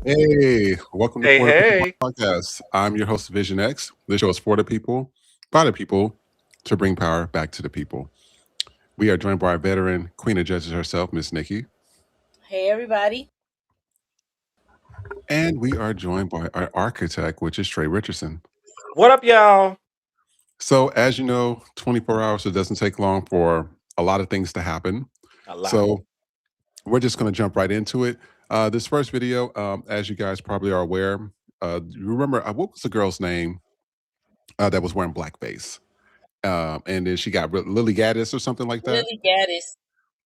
Hey, welcome to Hey, For the People hey. podcast. I'm your host, Vision X. This show is for the people, by the people, to bring power back to the people. We are joined by our veteran Queen of Judges herself, Miss Nikki, Hey, everybody. and we are joined by our architect, which is Trey Richardson. What up, y'all? So, as you know, 24 hours, it doesn't take long for a lot of things to happen. A lot. So, we're just going to jump right into it. This first video, as you guys probably are aware, you remember what was the girl's name that was wearing blackface? And then she got Lily Gaddis or something like that. Lily Gaddis.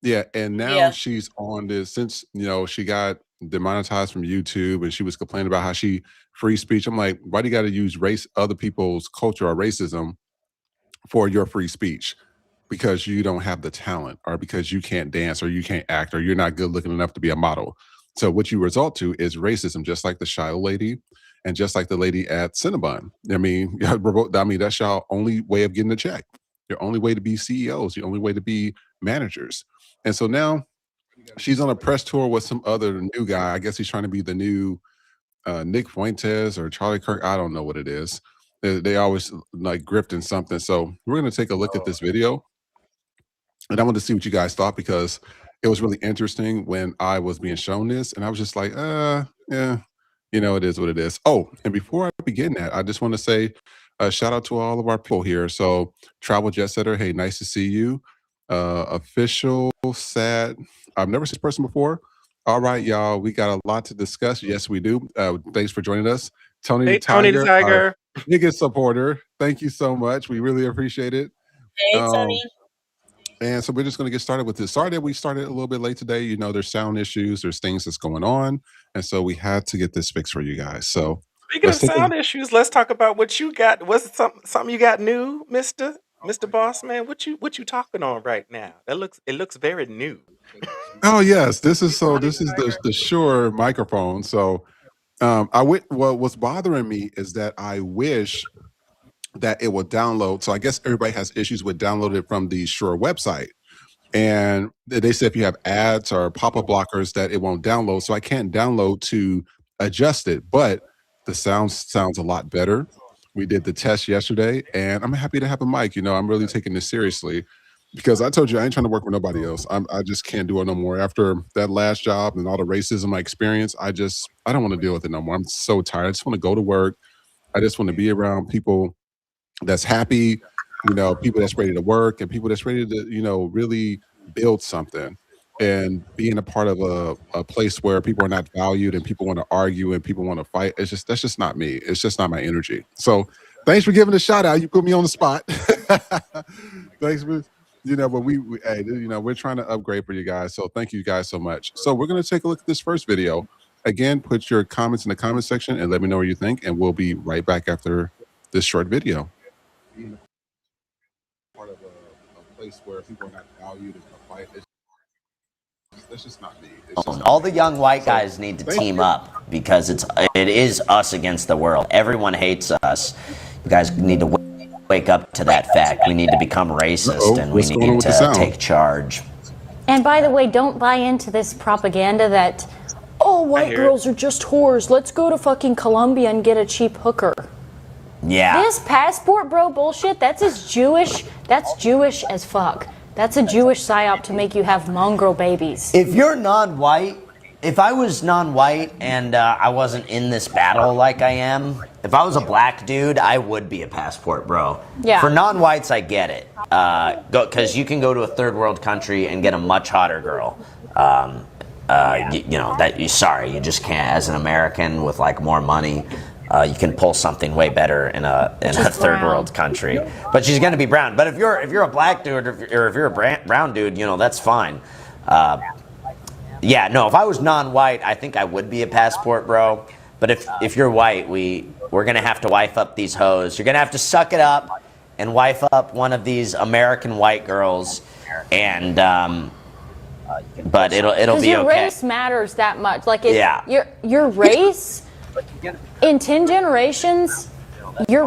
Yeah, and now Yeah. she's on this since she got demonetized from YouTube, and she was complaining about how she free speech. I'm like, why do you got to use other people's culture or racism for your free speech? Because you don't have the talent, or because you can't dance, or you can't act, or you're not good looking enough to be a model. So what you result to is racism, just like the Shiloh lady, and just like the lady at Cinnabon. I mean, that's your only way of getting a check. Your only way to be CEOs. Your only way to be managers. And so now she's on a press tour with some other new guy. I guess he's trying to be the new Nick Fuentes or Charlie Kirk. I don't know what it is. They always like grifting something. So we're going to take a look at this video, and I wanted to see what you guys thought, because it was really interesting when I was being shown this, and I was just like, yeah, it is what it is. Oh, and before I begin that, I just want to say shout out to all of our people here. So Travel Jet Setter, hey, nice to see you. Official Sad, I've never seen this person before. All right, y'all, we got a lot to discuss. Yes, we do. Thanks for joining us. Tony the Hey, Tony the Tiger, our Tiger. biggest supporter. Thank you so much. We really appreciate it. Hey, Um, Tony. and so we're just going to get started with this. Sorry that we started a little bit late today. There's sound issues, there's things that's going on. And so we had to get this fixed for you guys. So Speaking of let's take sound issues, let's talk about what you got. What's something you got new, Mister Boss Man? What you talking on right now? It looks very new. Oh, yes. This is the Shure microphone. So what's bothering me is that I wish that it would download. So I guess everybody has issues with downloading it from the Shure website. And they say if you have ads or pop-up blockers that it won't download. So I can't download to adjust it, but the sounds a lot better. We did the test yesterday, and I'm happy to have a mic. I'm really taking this seriously, because I told you I ain't trying to work with nobody else. I just can't do it no more. After that last job and all the racism I experienced, I don't want to deal with it no more. I'm so tired. I just want to go to work. I just want to be around people that's happy, people that's ready to work, and people that's ready to, really build something, and being a part of a place where people are not valued and people want to argue and people want to fight. That's just not me. It's just not my energy. So thanks for giving a shout out. You put me on the spot. Thanks for, but hey, we're trying to upgrade for you guys. So thank you guys so much. So we're going to take a look at this first video. Again, put your comments in the comment section and let me know what you think. And we'll be right back after this short video. Being part of a place where people are not valued and fight. That's just not me. All the young white guys need to team up, because it is us against the world. Everyone hates us. You guys need to wake up to that fact. We need to become racist, and we need to take charge. And by the way, don't buy into this propaganda that, oh, white girls are just whores. Let's go to fucking Colombia and get a cheap hooker. Yeah. This passport bro bullshit, that's Jewish as fuck. That's a Jewish psyop to make you have mongrel babies. If you're non-white, if I was non-white and I wasn't in this battle like I am, if I was a black dude, I would be a passport bro. Yeah. For non-whites, I get it. Because you can go to a third world country and get a much hotter girl. You just can't. As an American with like more money, you can pull something way better in a third world country. But she's going to be brown. But if you're a black dude, or if you're a brown dude, that's fine. If I was non-white, I think I would be a passport bro. But if you're white, we're going to have to wife up these hoes. You're going to have to suck it up and wife up one of these American white girls, and but it'll be okay. Your race matters that much. Like your race. In 10 generations, your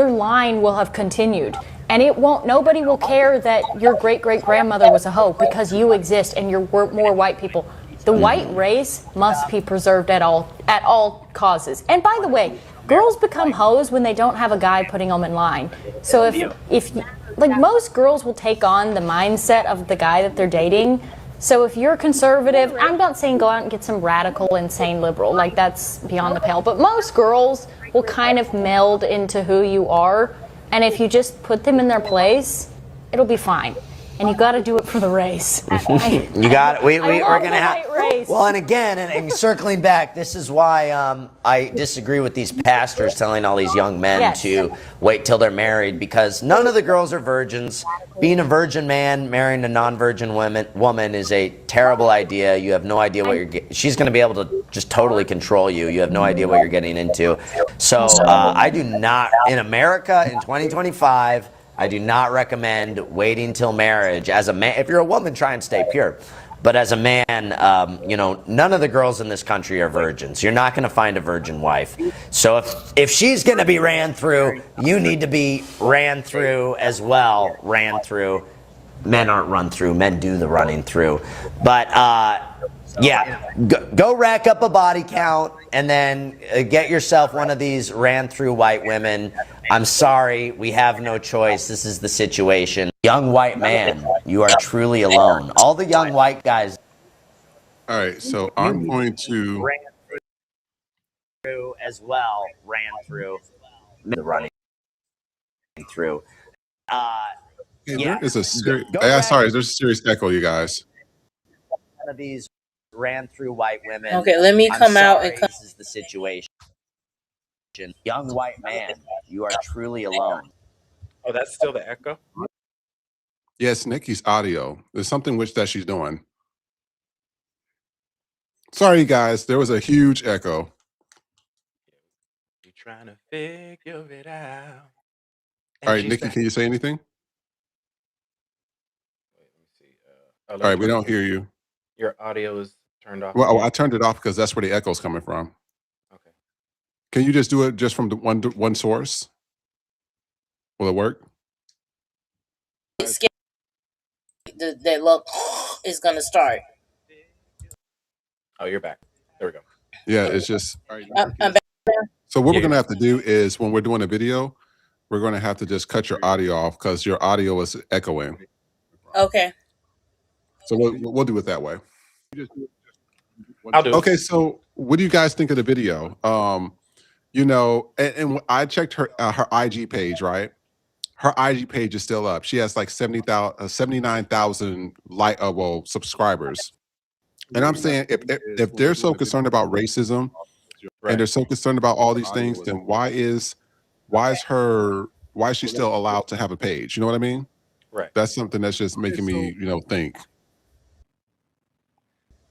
line will have continued. And nobody will care that your great-great-grandmother was a hoe, because you exist and you're more white people The white race must be preserved at all causes. And by the way, girls become hoes when they don't have a guy putting them in line. So if like most girls will take on the mindset of the guy that they're dating. So if you're conservative, I'm not saying go out and get some radical, insane liberal, like that's beyond the pale, but most girls will kind of meld into who you are, and if you just put them in their place, it'll be fine. And you got to do it for the race. You got it. We're going to have. Race. Well, and again, and circling back, this is why I disagree with these pastors telling all these young men to wait till they're married, because none of the girls are virgins. Being a virgin man marrying a non-virgin woman is a terrible idea. You have no idea what you're getting. She's going to be able to just totally control you. You have no idea what you're getting into. So I do not, in America in 2025, I do not recommend waiting till marriage. As a man, if you're a woman, try and stay pure. But as a man, none of the girls in this country are virgins. You're not going to find a virgin wife. So if she's going to be ran through, you need to be ran through as well. Ran through. Men aren't run through. Men do the running through. But go rack up a body count and then get yourself one of these ran through white women. I'm sorry, we have no choice. This is the situation. Young white man, you are truly alone. All the young white guys. All right, so I'm going to ran through as well. Ran through the running through. there is a serious. Sorry, there's a serious echo, you guys. One of these ran through white women. Okay, let me come out and come. This is the situation. Young white man, you are truly alone. Oh, that's still the echo? Yes, Nikki's audio. There's something that she's doing. Sorry, you guys. There was a huge echo. You're trying to figure it out. All right, Nikki, can you say anything? Wait, let me see. All right, we don't hear you. Your audio is turned off. Well, I turned it off because that's where the echo's coming from. Okay. Can you just do it just from the one source? Will it work? That look is going to start. Oh, you're back. There we go. Yeah, it's just. All right, I'm back. So what we're going to have to do is when we're doing a video, we're going to have to just cut your audio off because your audio is echoing. Okay. So we'll do it that way. I'll do it. Okay, so what do you guys think of the video? And I checked her IG page, right? Her IG page is still up. She has like 79,000 subscribers. And I'm saying if they're so concerned about racism and they're so concerned about all these things, then why is she still allowed to have a page? You know what I mean? Right. That's something that's just making me, think.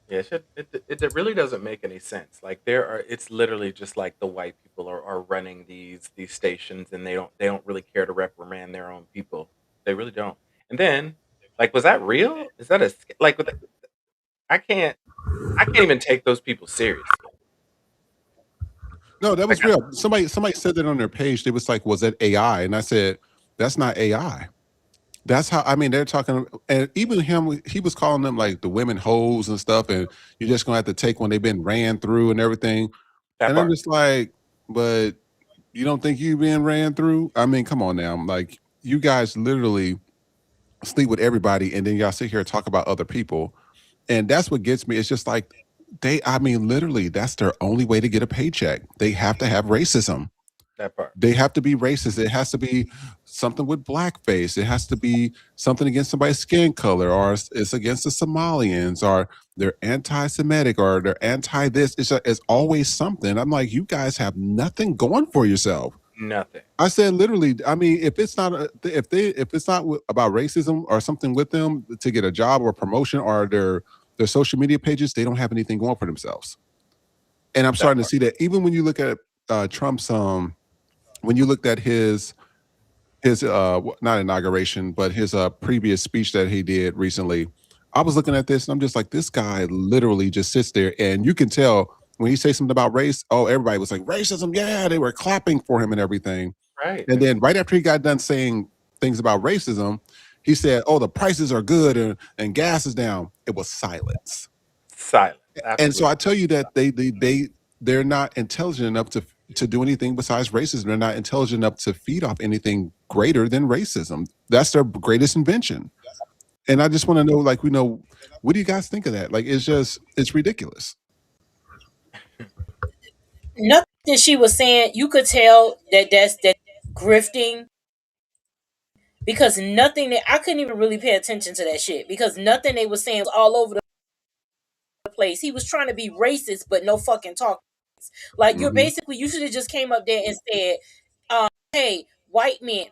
Yeah, it really doesn't make any sense. Like it's literally just like the white people are running these stations, and they don't really care to reprimand their own people. They really don't. And then, like, was that real? Is that I can't even take those people seriously. No, that was real. Somebody said that on their page. They was like, was that AI? And I said, that's not AI. That's how, they're talking, and even him, he was calling them like the women hoes and stuff, and you're just gonna have to take when they've been ran through and everything. I'm just like, but you don't think you've been ran through? Come on now. Like, you guys literally sleep with everybody, and then y'all sit here and talk about other people. And that's what gets me. It's just like literally, that's their only way to get a paycheck. They have to have racism. That part. They have to be racist. It has to be something with blackface. It has to be something against somebody's skin color, or it's against the Somalians, or they're anti-Semitic, or they're anti-this. It's always something. I'm like, you guys have nothing going for yourself. Nothing. I said literally. If it's not about racism or something with them to get a job or promotion or their social media pages, they don't have anything going for themselves. And I'm starting to see that even when you look at Trump's when you looked at his not inauguration, but his previous speech that he did recently, I was looking at this and I'm just like, this guy literally just sits there, and you can tell when he says something about race, everybody was like, racism, yeah, they were clapping for him and everything. Right. And then right after he got done saying things about racism, he said, the prices are good and gas is down. It was silence. Silence. And so Absolutely. I tell you that they're not intelligent enough to do anything besides racism. They're not intelligent enough to feed off anything greater than racism. That's their greatest invention. And I just want to know, like, what do you guys think of that? Like, it's ridiculous. Nothing she was saying, you could tell that's grifting, because nothing that I couldn't even really pay attention to that shit, because nothing they was saying was all over the place. He was trying to be racist, but no fucking talk. Like, you're basically, you should have just came up there and said, hey, white men,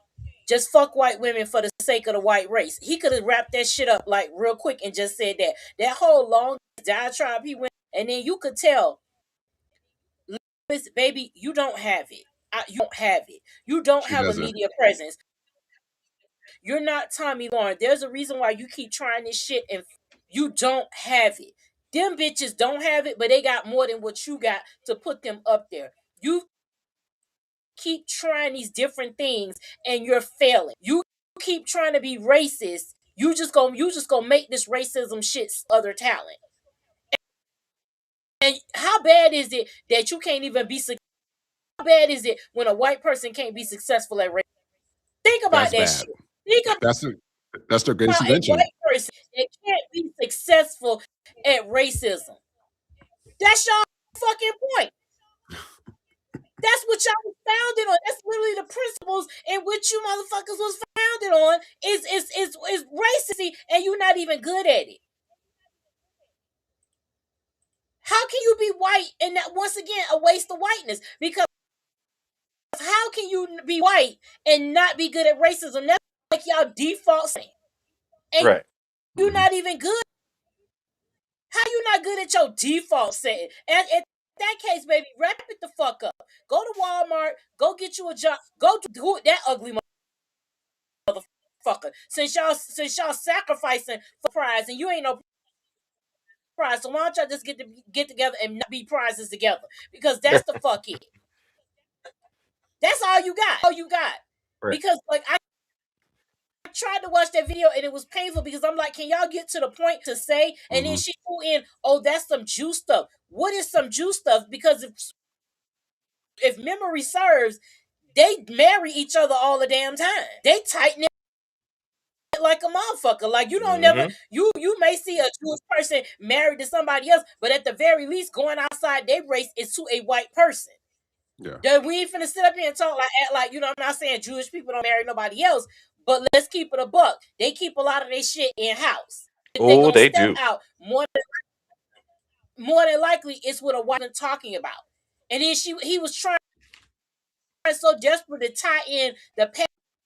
just fuck white women for the sake of the white race. He could have wrapped that shit up like real quick and just said that. That whole long diatribe he went, and then you could tell, listen, baby, you don't have it. You don't have it. You don't She have a doesn't. media presence. You're not Tommy Lauren. There's a reason why you keep trying this shit and you don't have it. Them bitches don't have it, but they got more than what you got to put them up there. You keep trying these different things and you're failing. You keep trying to be racist. You just gonna make this racism shit other talent. And how bad is it that you can't even be successful? How bad is it when a white person can't be successful at racism? Think about That's that bad. shit. Think That's their greatest about a invention. white person that can't be successful at racism. That's y'all fucking point. That's what y'all was founded on. That's literally the principles in which you motherfuckers was founded on is racism, and you're not even good at it. How can you be white and that, once again, a waste of whiteness? Because how can you be white and not be good at racism? That's like y'all default saying. And Right. you're not even good. How you not good at your default setting? And in that case, baby, wrap it the fuck up. Go to Walmart. Go get you a job. Go do that ugly motherfucker. Since y'all sacrificing for prize and you ain't no prize, so why don't y'all just get together and not be prizes together? Because that's the fuck it. That's all you got. All you got. Right. Because like I tried to watch that video and it was painful because I'm like, can y'all get to the point to say? And then she threw in, oh, that's some Jew stuff. What is some Jew stuff? Because if memory serves, they marry each other all the damn time. They tighten it like a motherfucker. Like you don't never you may see a Jewish person married to somebody else, but at the very least, going outside their race is to a white person. Yeah. We ain't finna sit up here and talk act like, you know, I'm not saying Jewish people don't marry nobody else, but let's keep it a buck. They keep a lot of their shit in house. If they gonna step do. out, more than likely it's what a white man talking about. And then he was trying so desperate to tie in the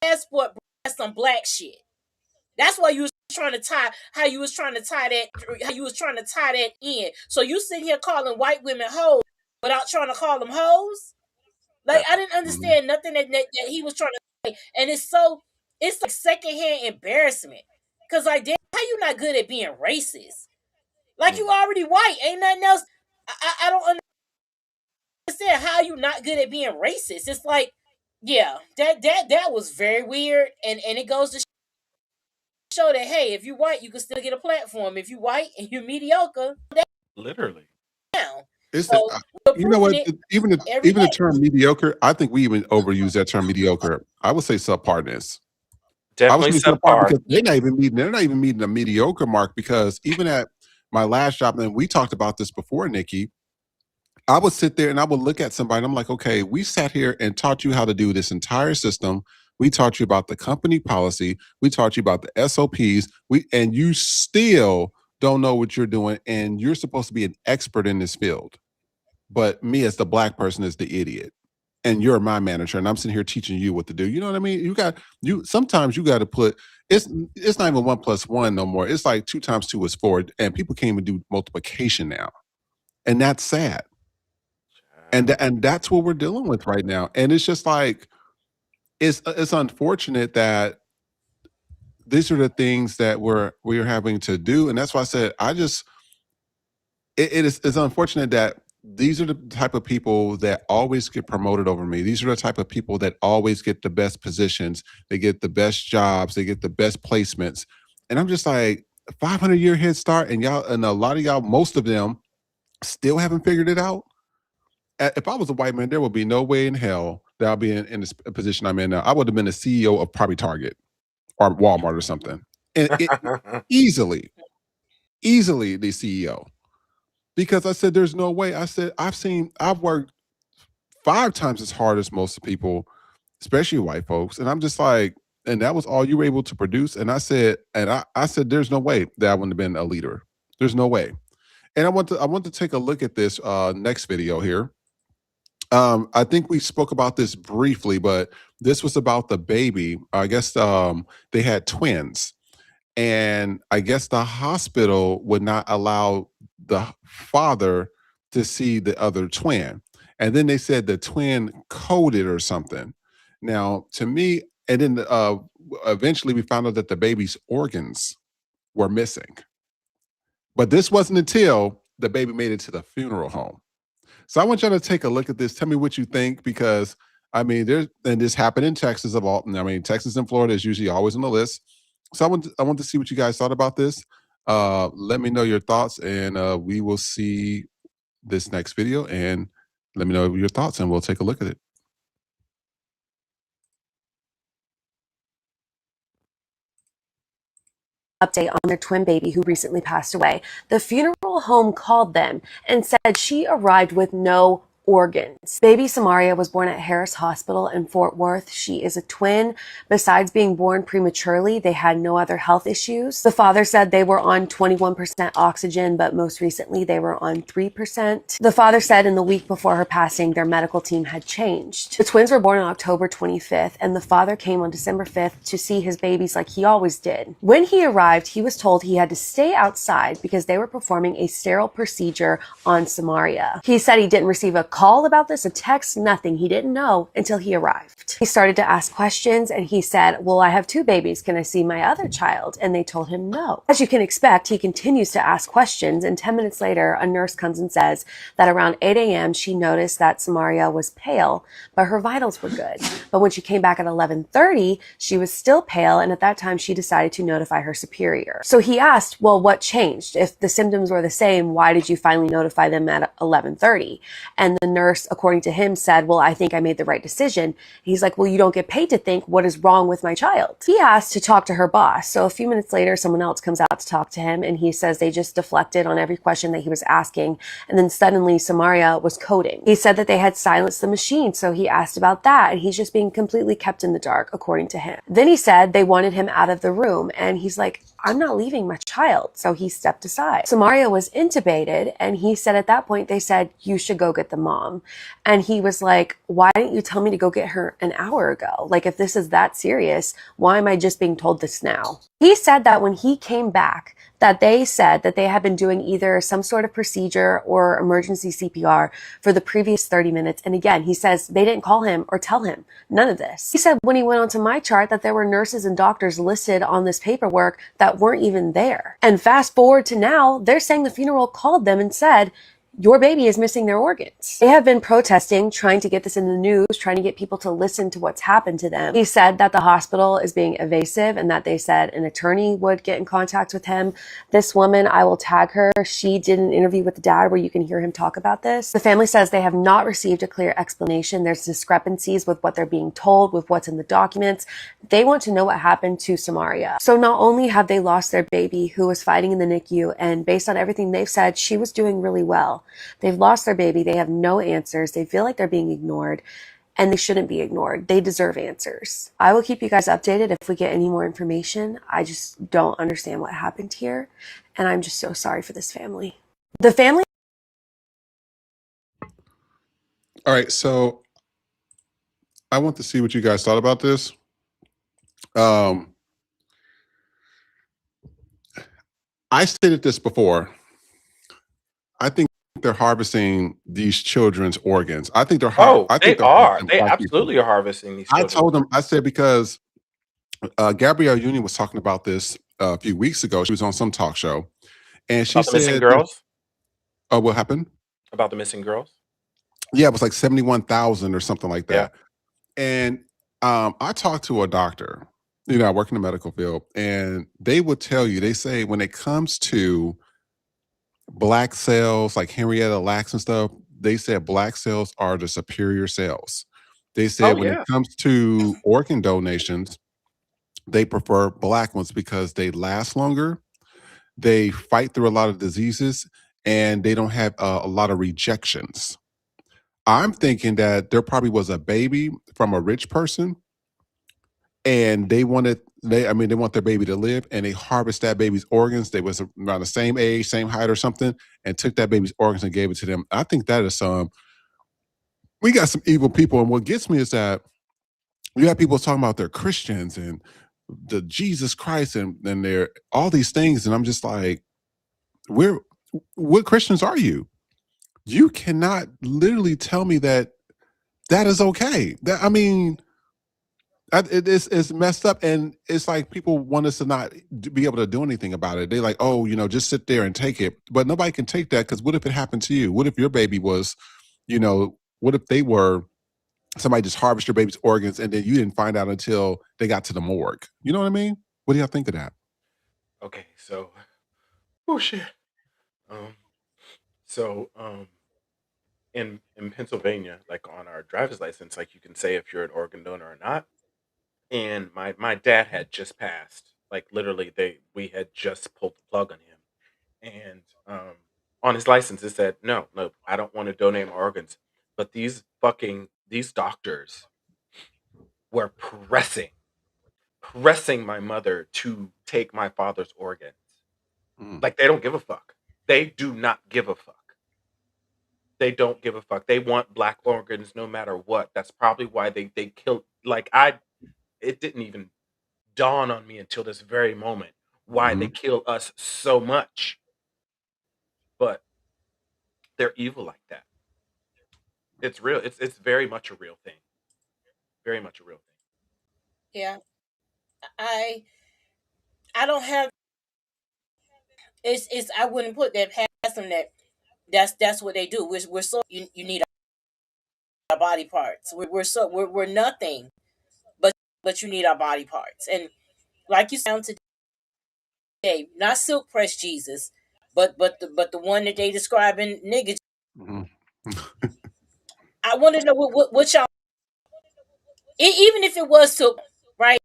passport as some black shit. That's why you was trying to tie that in. So you sitting here calling white women hoes without trying to call them hoes? Like I didn't understand nothing that he was trying to say. And it's like secondhand embarrassment. Cause like, damn, how you not good at being racist? Like you already white. Ain't nothing else. I don't understand how you not good at being racist. It's like, yeah, that was very weird. And it goes to show that, hey, if you white, you can still get a platform. If you white and you're mediocre, Literally. down. It's So you know what? Even the day. term mediocre, I think we even overuse that term mediocre. I would say subparness. Definitely I would say subpar. because they're not even meeting a mediocre mark, because even at my last job, and we talked about this before, Nikki, I would sit there and I would look at somebody and I'm like, okay, we sat here and taught you how to do this entire system. We taught you about the company policy. We taught you about the SOPs. And you still don't know what you're doing. And you're supposed to be an expert in this field. But me as the black person is the idiot. And you're my manager and I'm sitting here teaching you what to do. You know what I mean? Sometimes you got to put, it's not even 1 + 1 no more. It's like 2 × 2 is 4. And people can't even do multiplication now. And that's sad. And that's what we're dealing with right now. And it's just like, it's unfortunate that these are the things that we're having to do. And that's why I said, it's unfortunate that these are the type of people that always get promoted over me. These are the type of people that always get the best positions. They get the best jobs. They get the best placements. And I'm just like, 500-year head start, and y'all, and a lot of y'all, most of them, still haven't figured it out. If I was a white man, there would be no way in hell that I'll be in this position I'm in now. I would have been the CEO of probably Target or Walmart or something, and easily the CEO, because I said there's no way. I said I've worked 5 times as hard as most people, especially white folks, and I'm just like, and that was all you were able to produce. And I said, there's no way that I wouldn't have been a leader. There's no way. And I want to take a look at this next video here. I think we spoke about this briefly, but this was about the baby. I guess they had twins, and I guess the hospital would not allow the father to see the other twin. And then they said the twin coded or something. Now, to me, and then eventually we found out that the baby's organs were missing. But this wasn't until the baby made it to the funeral home. So I want y'all to take a look at this. Tell me what you think, because I mean, this happened in Texas of all. I mean, Texas and Florida is usually always on the list. So I want to see what you guys thought about this. Let me know your thoughts, and we will see this next video. And let me know your thoughts, and we'll take a look at it. Update on their twin baby who recently passed away. The funeral home called them and said she arrived with no organs. Baby Samaria was born at Harris Hospital in Fort Worth. She is a twin. Besides being born prematurely, they had no other health issues. The father said they were on 21% oxygen, but most recently they were on 3%. The father said in the week before her passing, their medical team had changed. The twins were born on October 25th, and the father came on December 5th to see his babies like he always did. When he arrived, he was told he had to stay outside because they were performing a sterile procedure on Samaria. He said he didn't receive a call about this, a text, nothing. He didn't know until he arrived. He started to ask questions, and he said, well, I have 2 babies. Can I see my other child? And they told him no. As you can expect, he continues to ask questions, and 10 minutes later, a nurse comes and says that around 8 a.m. she noticed that Samaria was pale, but her vitals were good. But when she came back at 11:30, she was still pale, and at that time she decided to notify her superior. So he asked, well, what changed? If the symptoms were the same, why did you finally notify them at 11:30? And the nurse, according to him, said, well, I think I made the right decision. He's like, well, you don't get paid to think. What is wrong with my child? He asked to talk to her boss. So a few minutes later, someone else comes out to talk to him, and he says they just deflected on every question that he was asking. And then suddenly Samaria was coding. He said that they had silenced the machine. So he asked about that, and he's just being completely kept in the dark, according to him. Then he said they wanted him out of the room, and he's like, I'm not leaving my child. So he stepped aside. Samaria was intubated, and he said at that point, they said, you should go get the mom. And he was like, why didn't you tell me to go get her an hour ago? Like, if this is that serious, why am I just being told this now? He said that when he came back, that they said that they had been doing either some sort of procedure or emergency CPR for the previous 30 minutes. And again, he says they didn't call him or tell him none of this. He said when he went onto my chart that there were nurses and doctors listed on this paperwork that weren't even there. And fast forward to now, they're saying the funeral called them and said, your baby is missing their organs. They have been protesting, trying to get this in the news, trying to get people to listen to what's happened to them. He said that the hospital is being evasive and that they said an attorney would get in contact with him. This woman, I will tag her. She did an interview with the dad where you can hear him talk about this. The family says they have not received a clear explanation. There's discrepancies with what they're being told, with what's in the documents. They want to know what happened to Samaria. So not only have they lost their baby who was fighting in the NICU, and based on everything they've said, she was doing really well. They've lost their baby. They have no answers. They feel like they're being ignored, and they shouldn't be ignored. They deserve answers. I will keep you guys updated if we get any more information. I just don't understand what happened here, and I'm just so sorry for this family. The family. All right, so I want to see what you guys thought about this. I stated this before. I think they're harvesting these children's organs. I think they're Oh, they are. harvesting They black people. absolutely are harvesting these I children. told them, I said, because Gabrielle Union was talking about this a few weeks ago. She was on some talk show, and she About the missing said, girls? "Oh, what happened?" About the missing girls? Yeah, it was like 71,000 or something like Yeah. that. And I talked to a doctor, I work in the medical field, and they would tell you, they say when it comes to black cells, like Henrietta Lacks and stuff, they said black cells are the superior cells. They Oh said when it yeah. comes to organ donations, they prefer black ones because they last longer, they fight through a lot of diseases, and they don't have a lot of rejections. I'm thinking that there probably was a baby from a rich person, and they want their baby to live, and they harvest that baby's organs. They was around the same age, same height or something, and took that baby's organs and gave it to them. I think that is we got some evil people. And what gets me is that you have people talking about they're Christians and the Jesus Christ and they're all these things, and I'm just like, what Christians are you? You cannot literally tell me that that is okay. That, I mean, it's messed up, and it's like people want us to not be able to do anything about it. They like, oh, just sit there and take it, but nobody can take that, because what if it happened to you? What if your baby was, what if they were somebody just harvested your baby's organs and then you didn't find out until they got to the morgue? You know what I mean? What do y'all think of that? Okay, so oh shit. Um, so in Pennsylvania, like on our driver's license, like you can say if you're an organ donor or not. And my dad had just passed. Like literally, we had just pulled the plug on him, and on his license it said, no, no, I don't want to donate my organs. But these doctors were pressing my mother to take my father's organs. Mm, Like they don't give a fuck. They do not give a fuck. They don't give a fuck. They want black organs no matter what. That's probably why they killed. Like it didn't even dawn on me until this very moment why they mhm, kill us so much. But they're evil like that. It's real. It's very much a real thing. Very much a real thing. Yeah, I I don't have. It's I wouldn't put that past them. That's what they do. We're so you need our body parts. We're nothing, but you need our body parts. And like you sound today, not silk press Jesus, but the one that they describing niggas. mhm, I want to know what y'all. Even if it was silk, right?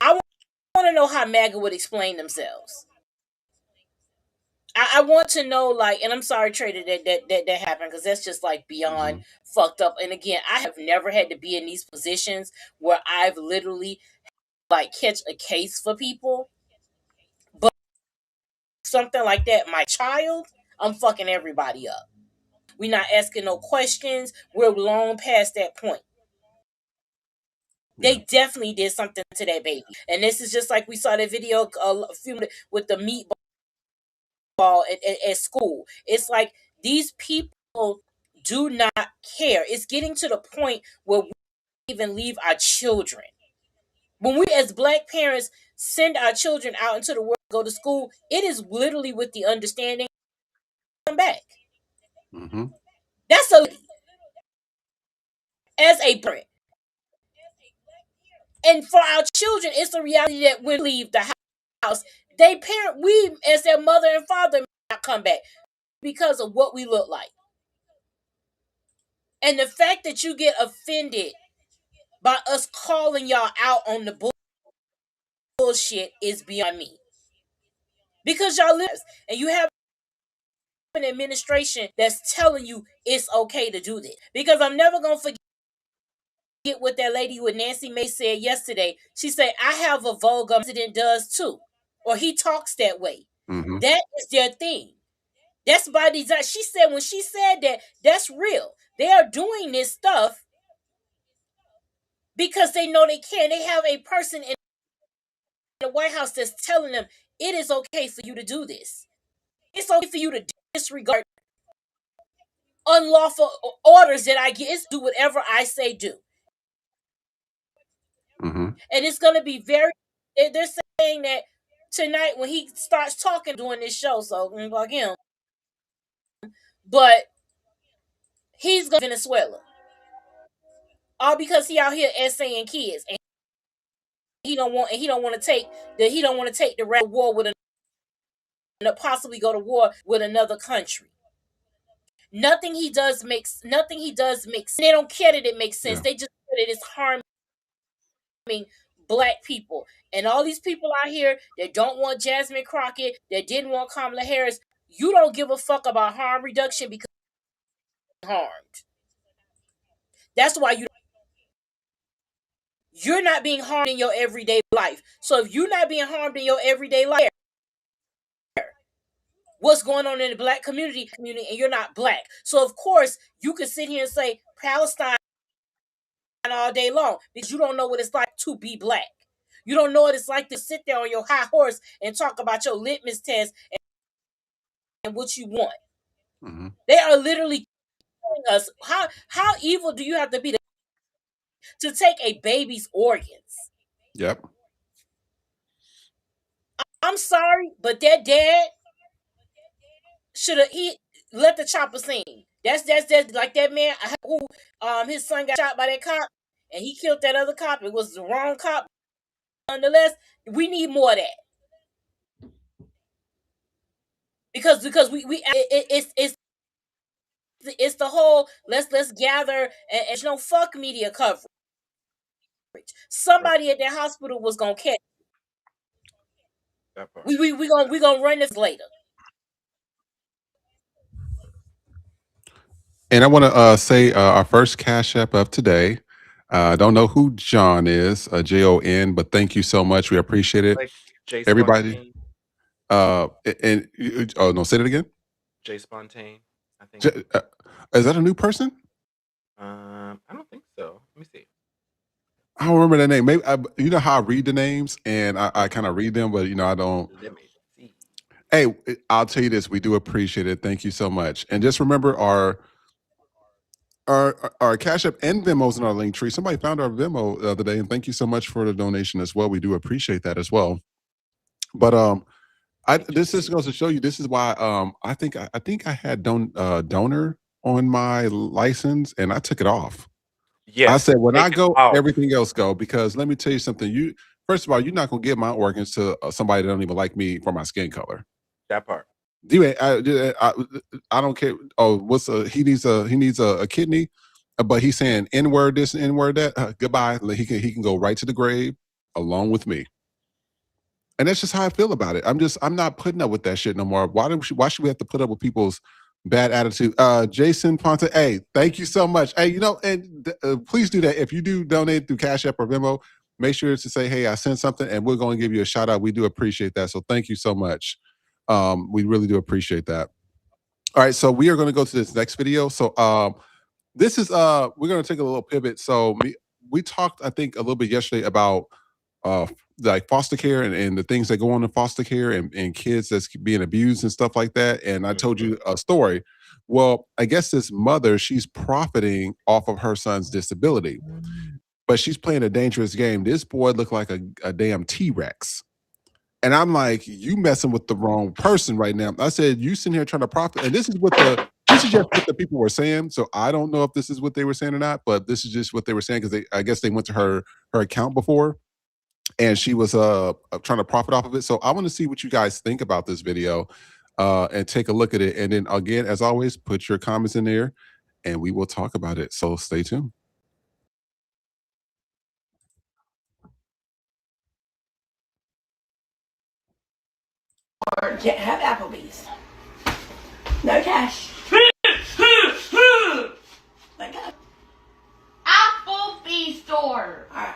I want to know how MAGA would explain themselves. I want to know, like, and I'm sorry, Trader, that happened, because that's just like beyond mhm, fucked up. And again, I have never had to be in these positions where I've literally like catch a case for people, but something like that, my child, I'm fucking everybody up. We're not asking no questions. We're long past that point. yeah. They definitely did something to that baby, and this is just like we saw that video a few with the meatball at school. It's like these people do not care. It's getting to the point where we even leave our children. When we as black parents send our children out into the world, go to school, it is literally with the understanding come back. Mhm, That's a as a parent. And for our children, it's a reality that when we leave the house, they parent we as their mother and father may not come back because of what we look like. And the fact that you get offended by us calling y'all out on the bullshit is beyond me. Because y'all live and you have an administration that's telling you it's okay to do this. Because I'm never gonna forget what that lady with Nancy May said yesterday. She said, I have a vulgar president does too. Or he talks that way. mhm, That is their thing. That's by design. She said when she said that, that's real. They are doing this stuff because they know they can. They have a person in the White House that's telling them it is okay for you to do this. It's okay for you to disregard unlawful orders that I get. It's do whatever I say do. mhm, And it's going to be very, they're saying that tonight when he starts talking doing this show, so like him, but he's going to Venezuela. All because he out here essaying kids. And he don't want to take the war with possibly go to war with another country. Nothing he does makes sense. They don't care that it makes sense. They just feel that it's harming black people. And all these people out here that don't want Jasmine Crockett, that didn't want Kamala Harris, you don't give a fuck about harm reduction because you're harmed. That's why you're not being harmed in your everyday life. So if you're not being harmed in your everyday life, what's going on in the black community, and you're not black. So of course you can sit here and say Palestine all day long because you don't know what it's like to be black. You don't know what it's like to sit there on your high horse and talk about your litmus test and what you want. Mm-hmm. They are literally telling us how evil do you have to be to take a baby's organs? Yep. I'm sorry, but that dad should have let the chopper sing. That's like that man who his son got shot by that cop and he killed that other cop. It was the wrong cop. Nonetheless, we need more of that. Because it's the whole let's gather and fuck media coverage. Somebody at that hospital was gonna catch. We gonna run this later. And I want to say our first Cash App of today. I don't know who John is, Jon, but thank you so much. We appreciate it. Like Jay Everybody. Oh no, say it again. Jay Spontaine, I think. Is that a new person? I don't think so. Let me see. I don't remember that name. Maybe you know how I read the names and I kind of read them, but I don't. Let me see. Hey, I'll tell you this: we do appreciate it. Thank you so much. And just remember our Cash App and Venmo's in our link tree. Somebody found our Venmo the other day, and thank you so much for the donation as well. We do appreciate that as well. But this just goes to show you. This is why I think I had donor on my license, and I took it off. Yeah, I said when I go, everything else go, because let me tell you something. First of all, you're not gonna give my organs to somebody that don't even like me for my skin color. That part. I don't care. Oh, he needs a kidney, but he's saying N-word this and N-word that. Goodbye. He can go right to the grave along with me. And that's just how I feel about it. I'm not putting up with that shit no more. Why should we have to put up with people's bad attitude? Jason Ponte, hey, thank you so much. Hey, and please do that. If you do donate through Cash App or Venmo, make sure to say, hey, I sent something, and we're going to give you a shout out. We do appreciate that. So thank you so much. We really do appreciate that. All right, so we are going to go to this next video. So this is we're going to take a little pivot. So we talked, I think, a little bit yesterday about like foster care and the things that go on in foster care and kids that's being abused and stuff like that. And I told you a story. Well, I guess this mother, she's profiting off of her son's disability, but she's playing a dangerous game. This boy looked like a damn T-Rex. And I'm like, you messing with the wrong person right now. I said, you sitting here trying to profit. And this is just what the people were saying. So I don't know if this is what they were saying or not, but this is just what they were saying because I guess they went to her account before and she was trying to profit off of it. So I want to see what you guys think about this video and take a look at it. And then again, as always, put your comments in there and we will talk about it. So stay tuned. Or can't have Applebee's. No cash. Let go. Applebee's store. Alright.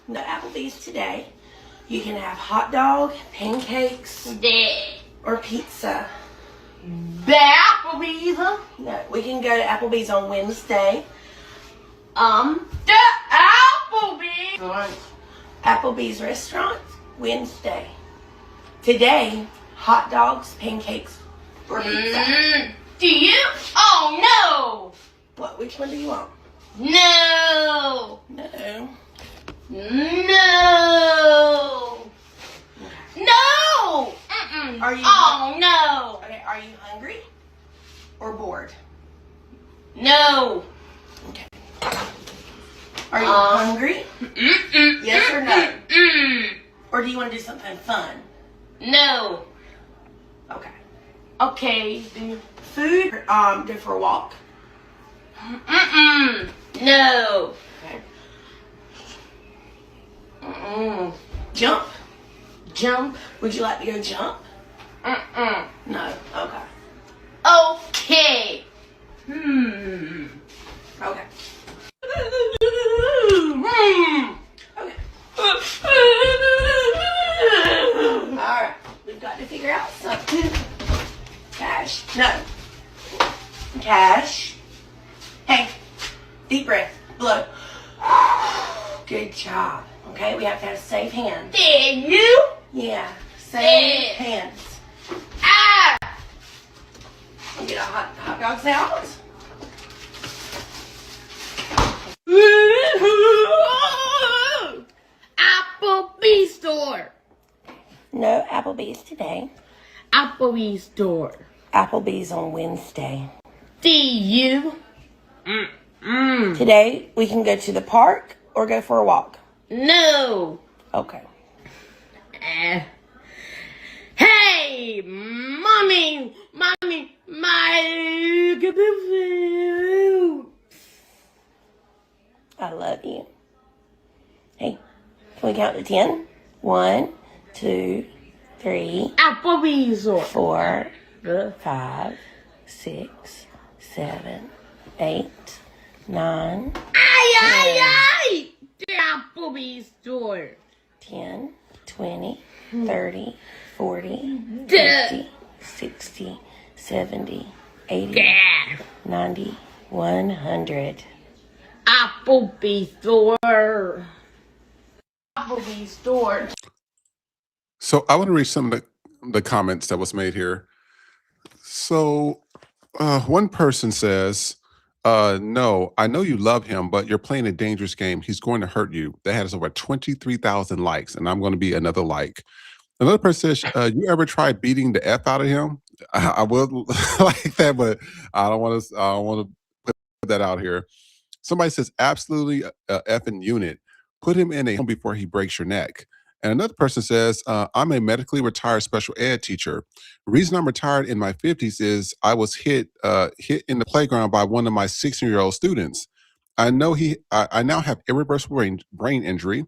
No Applebee's today. You can have hot dog, pancakes, or pizza. The Applebee's. No, we can go to Applebee's on Wednesday. The Applebee's. Applebee's restaurant, Wednesday. Today, hot dogs, pancakes, or pizza. Do you? Oh, no. What? Which one do you want? No. No. No. No. Are you? Oh, no. Okay. Are you hungry or bored? No. Okay. Are you hungry? Yes or no? Or do you want to do something fun? No. Okay. Okay. Food, go for a walk. No. Okay. Jump. Jump. Would you like to go jump? No. Okay. Okay. Okay. Alright. We've got to figure out something. Cash. No. Cash. Hey. Deep breath. Blow. Good job. Okay, we have to have safe hands. Did you? Yeah. Safe hands. Ah! Get a hot dog sandwich. Applebee's store. No Applebee's today. Applebee's store. Applebee's on Wednesday. DU. Today, we can go to the park or go for a walk. No. Okay. Hey, mommy, my. I love you. Hey, can we count to 10? 1, 2, 3, Applebee's store. 4, 5, 6, 7, 8, 9, Ay! The Applebee's store. 10, 20, 30, 40, Duh. 50, 60, 70, 80, Yeah. 90, 100. Applebee's store. Applebee's store. So I want to read some of the comments that was made here. So one person says, no, I know you love him, but you're playing a dangerous game. He's going to hurt you. That has over 23,000 likes, and I'm going to be another like. Another person says, you ever tried beating the F out of him? I would like that, but I don't want to put that out here. Somebody says, absolutely effing unit. Put him in a home before he breaks your neck. And another person says, I'm a medically retired special ed teacher. The reason I'm retired in my 50s is I was hit in the playground by one of my 16-year-old students. I know I now have irreversible brain injury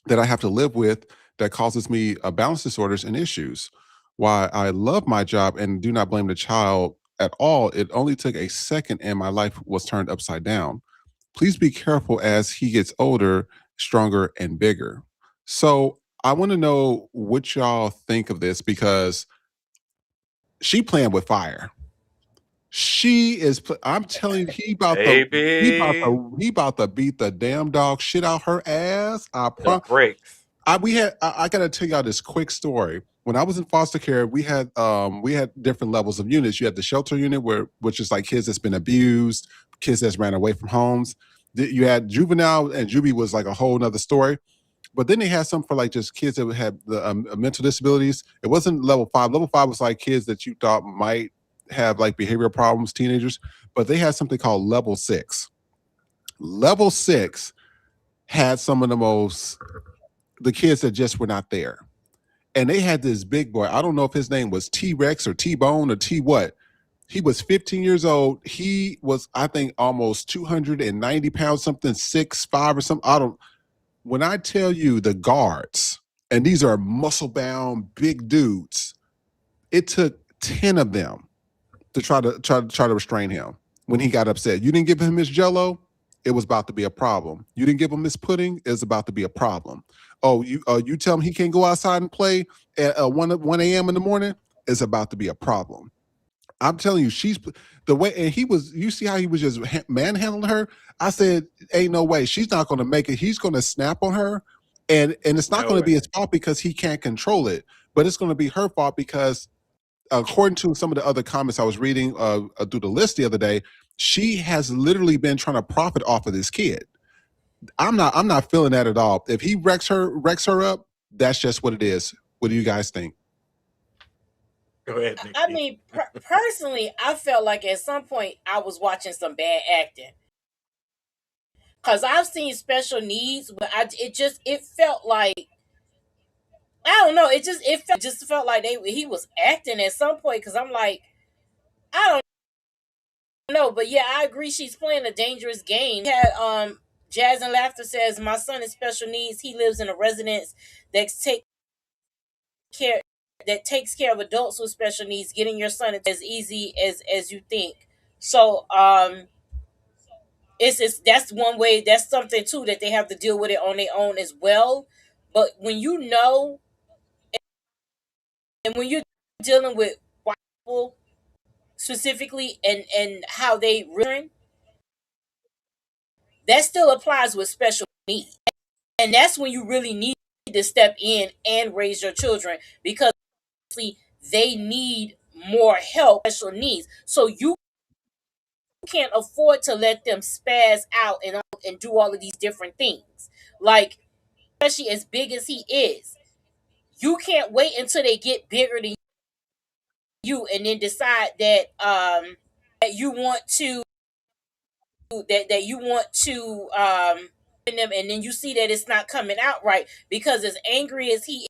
that I have to live with that causes me balance disorders and issues. While I love my job and do not blame the child at all, it only took a second and my life was turned upside down. Please be careful as he gets older, stronger, and bigger. So I want to know what y'all think of this, because she playing with fire. She is. I'm telling you, he about to beat the damn dog shit out her ass. I The breaks. I gotta tell y'all this quick story. When I was in foster care, we had different levels of units. You had the shelter unit, which is like kids that's been abused, kids that's ran away from homes. You had juvenile, and juvie was like a whole nother story. But then they had some for like just kids that had the mental disabilities. It wasn't level 5. Level 5 was like kids that you thought might have like behavioral problems, teenagers. But they had something called level 6. Level 6 had some of the kids that just were not there. And they had this big boy. I don't know if his name was T-Rex or T-Bone or T what. He was 15 years old. He was, I think, almost 290 pounds, something, 6'5" or something. When I tell you the guards, and these are muscle-bound, big dudes, it took 10 of them to try to restrain him when he got upset. You didn't give him his Jell-O, it was about to be a problem. You didn't give him his pudding, it was about to be a problem. Oh, you tell him he can't go outside and play at 1 a.m. in the morning, it's about to be a problem. I'm telling you, she's the way, and you see how he was just manhandling her. I said, ain't no way. She's not going to make it. He's going to snap on her, and it's not going to be his fault because he can't control it, but it's going to be her fault because, according to some of the other comments I was reading through the list the other day, she has literally been trying to profit off of this kid. I'm not feeling that at all. If he wrecks her up, that's just what it is. What do you guys think? Go ahead, Nikki. I mean, personally, I felt like at some point I was watching some bad acting. Because I've seen special needs, but it felt like I don't know. It just felt like he was acting at some point because I'm like, I don't know, but yeah, I agree. She's playing a dangerous game. Jazz and Laughter says my son is special needs. He lives in a residence that care takes care of adults with special needs. Getting your son is as easy as you think. So it's that's one way. That's something too that they have to deal with it on their own as well. But when you know, and when you're dealing with white people specifically, and how they reason, that still applies with special needs, and that's when you really need to step in and raise your children because they need more help, special needs. So you can't afford to let them spaz out and do all of these different things. Like, especially as big as he is, you can't wait until they get bigger than you and then decide that you want to in them, and then you see that it's not coming out right because as angry as he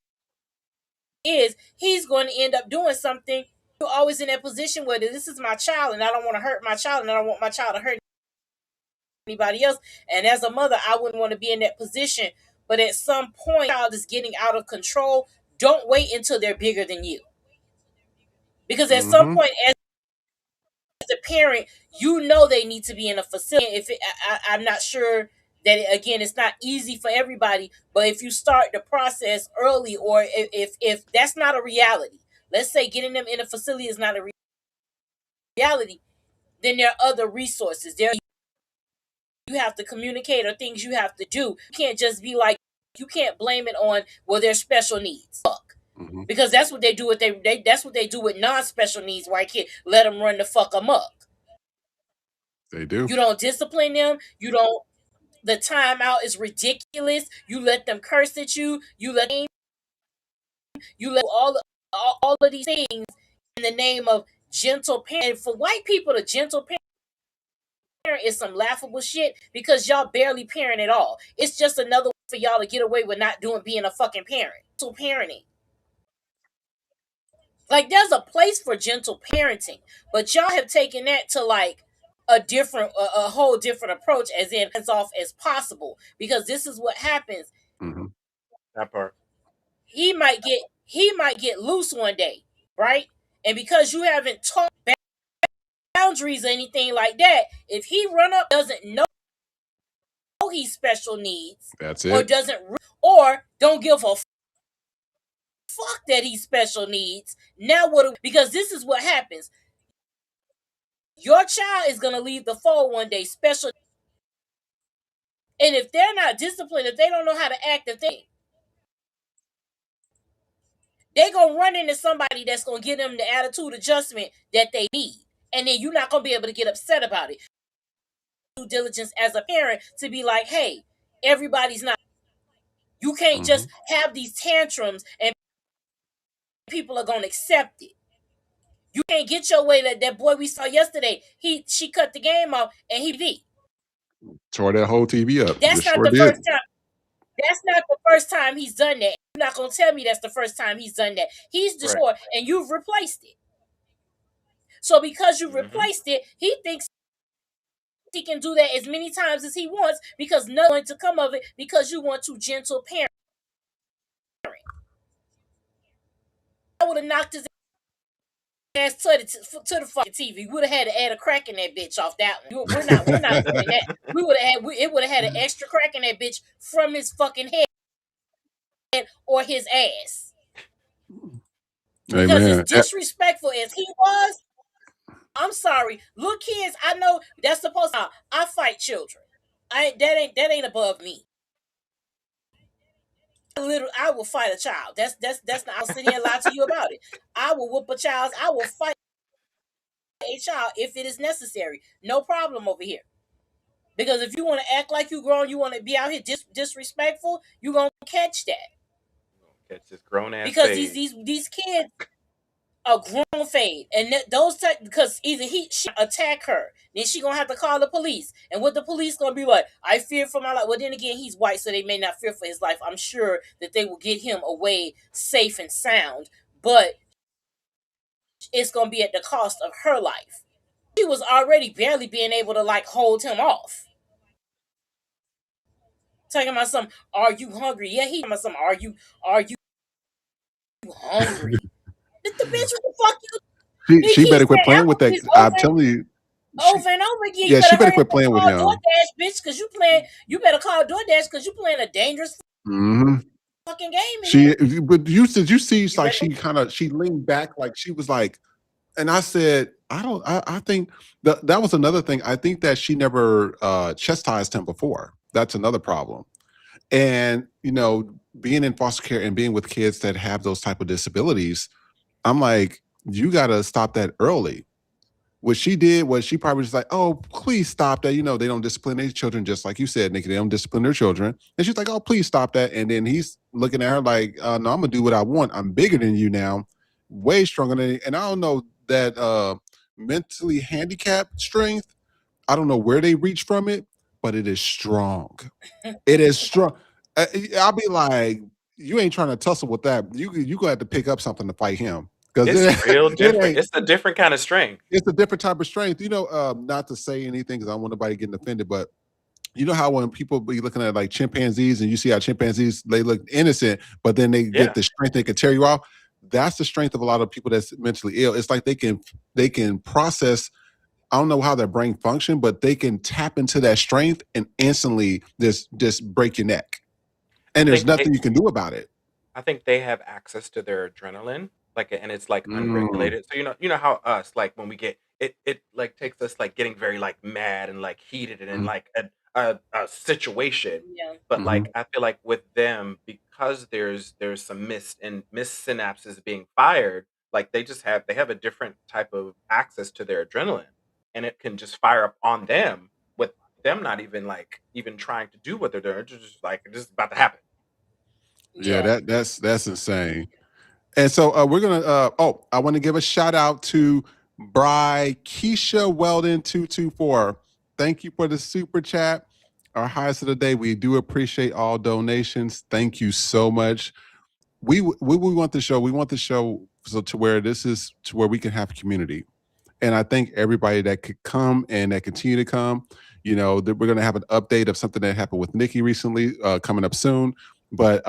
is, he's going to end up doing something. You're always in that position where this is my child and I don't want to hurt my child and I don't want my child to hurt anybody else. And as a mother, I wouldn't want to be in that position. But at some point, child is getting out of control. Don't wait until they're bigger than you. Because at some point, as a parent, you know they need to be in a facility. I'm not sure that again, it's not easy for everybody. But if you start the process early, or if that's not a reality, let's say getting them in a facility is not a reality, then there are other resources. You have to communicate or things you have to do. You can't just be like, you can't blame it on, well, their special needs. Fuck. Because that's what they do with that's what they do with non-special needs white kids. Let them run the fuck amok. They do. You don't discipline them. You don't. The timeout is ridiculous. You let them curse at you. You let all of these things in the name of gentle parent. And for white people, the gentle parent is some laughable shit because y'all barely parent at all. It's just another way for y'all to get away with not being a fucking parent. So parenting. Like, there's a place for gentle parenting, but y'all have taken that to like a whole different approach, as in as off as possible. Because this is what happens. That part. He might get loose one day, right? And because you haven't taught boundaries or anything like that, if he run up doesn't know he's special needs, that's or it, or don't give a fuck that he's special needs. Now what? Because this is what happens. Your child is gonna leave the fold one day, special. And if they're not disciplined, if they don't know how to act, they're gonna run into somebody that's gonna give them the attitude adjustment that they need, and then you're not gonna be able to get upset about it. Due diligence as a parent to be like, hey, everybody's not. You can't just have these tantrums and people are gonna accept it. You can't get your way. That boy we saw yesterday, she cut the game off and he tore that whole TV up. That's not the first time. That's not the first time he's done that. You're not gonna tell me that's the first time he's done that. He's destroyed, and you've replaced it. So because you replaced it, he thinks he can do that as many times as he wants because nothing's going to come of it because you want to gentle parent. I would have knocked his ass to the fucking TV. Would have had to add a crack in that bitch off that one. We're not doing that. It would have had an extra crack in that bitch from his fucking head or his ass. Because as disrespectful as he was, I'm sorry. Little kids, I know that's supposed to. I fight children. That ain't above me. I will fight a child. That's not. I'll sit here and lie to you about it. I will whoop a child. I will fight a child if it is necessary. No problem over here. Because if you want to act like you grown, you want to be out here disrespectful, you gonna catch that. Catch this grown ass. Because these kids, a grown fade, and those type, because either she attack her, then she gonna have to call the police, and what the police gonna be like? I fear for my life. Well, then again, he's white, so they may not fear for his life. I'm sure that they will get him away safe and sound, but it's gonna be at the cost of her life. She was already barely being able to like hold him off. Talking about some, are you hungry? Yeah, he talking about some, are you hungry? The bitch, what the fuck you? He She better keeps quit saying playing with that. Applebee's I'm over telling you, over and over again. You yeah, she better better hurry up quit and playing with call him. DoorDash, bitch, because you playing. You better call DoorDash because you playing a dangerous Hmm. fucking game in here. But did you see? You Like ready? she leaned back, like she was like, and I said, I don't. I think that was another thing. I think that she never chastised him before. That's another problem. And being in foster care and being with kids that have those type of disabilities, I'm like, you got to stop that early. What she did was she probably was like, "Oh, please stop that." They don't discipline their children, just like you said, Nikki. They don't discipline their children. And she's like, "Oh, please stop that." And then he's looking at her like, "No, I'm gonna do what I want. I'm bigger than you now, way stronger than you." And I don't know that mentally handicapped strength. I don't know where they reach from it, but it is strong. It is strong. I'll be like, you ain't trying to tussle with that. You gonna have to pick up something to fight him because It's real it different. ain't. It's a different kind of strength. It's a different type of strength. Not to say anything because I don't want nobody getting offended, but you know how when people be looking at like chimpanzees and you see how chimpanzees, they look innocent, but then they Yeah. get the strength, they can tear you off. That's the strength of a lot of people that's mentally ill. It's like they can process. I don't know how their brain function, but they can tap into that strength and instantly just break your neck. And there's nothing you can do about it. I think they have access to their adrenaline, and it's like Mm. unregulated. So you know how us, like, when we get it like takes us like getting very like mad and like heated and in Mhm. like a situation. Yeah. But Mhm. like I feel like with them, because there's some missed synapses being fired, like they have a different type of access to their adrenaline, and it can just fire up on them with them not even like even trying to do what they're doing. It's just like it's just about to happen. Yeah, Yeah. that's insane. And so we're gonna. I want to give a shout out to Bry Keisha Weldon 224. Thank you for the super chat. Our highest of the day. We do appreciate all donations. Thank you so much. We want the show. We want the show so to where this is to where we can have community. And I think everybody that could come and that continue to come, that we're going to have an update of something that happened with Nikki recently coming up soon. But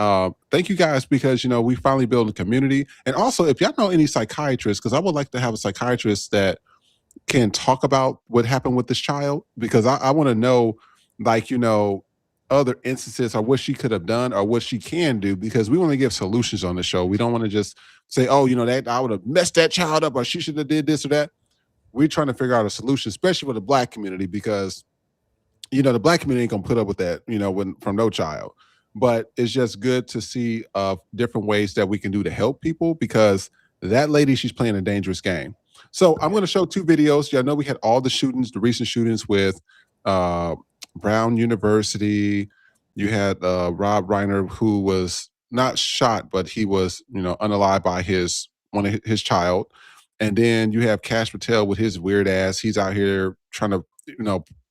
thank you guys because, we finally built a community. And also, if y'all know any psychiatrists, because I would like to have a psychiatrist that can talk about what happened with this child, because I want to know, like, other instances or what she could have done or what she can do, because we want to give solutions on the show. We don't want to just say, oh, that I would have messed that child up or she should have did this or that. We're trying to figure out a solution, especially with the Black community, because the Black community ain't gonna put up with that, from no child. But it's just good to see different ways that we can do to help people, because that lady, she's playing a dangerous game. So I'm going to show two videos. Y'all know we had all the shootings, the recent shootings with Brown University. You had Rob Reiner, who was not shot, but he was, unalived by one of his child. And then you have Cash Patel with his weird ass. He's out here trying to,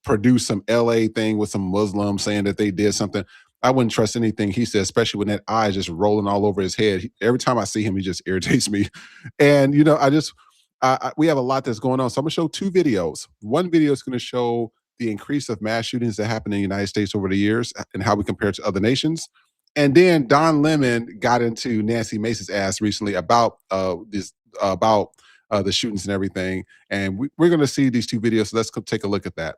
produce some LA thing with some Muslims saying that they did something. I wouldn't trust anything he said, especially when that eye is just rolling all over his head. Every time I see him, he just irritates me. And we have a lot that's going on. So I'm gonna show two videos. One video is gonna show the increase of mass shootings that happened in the United States over the years and how we compare to other nations. And then Don Lemon got into Nancy Mace's ass recently about the shootings and everything. And we're going to see these two videos. So let's go take a look at that.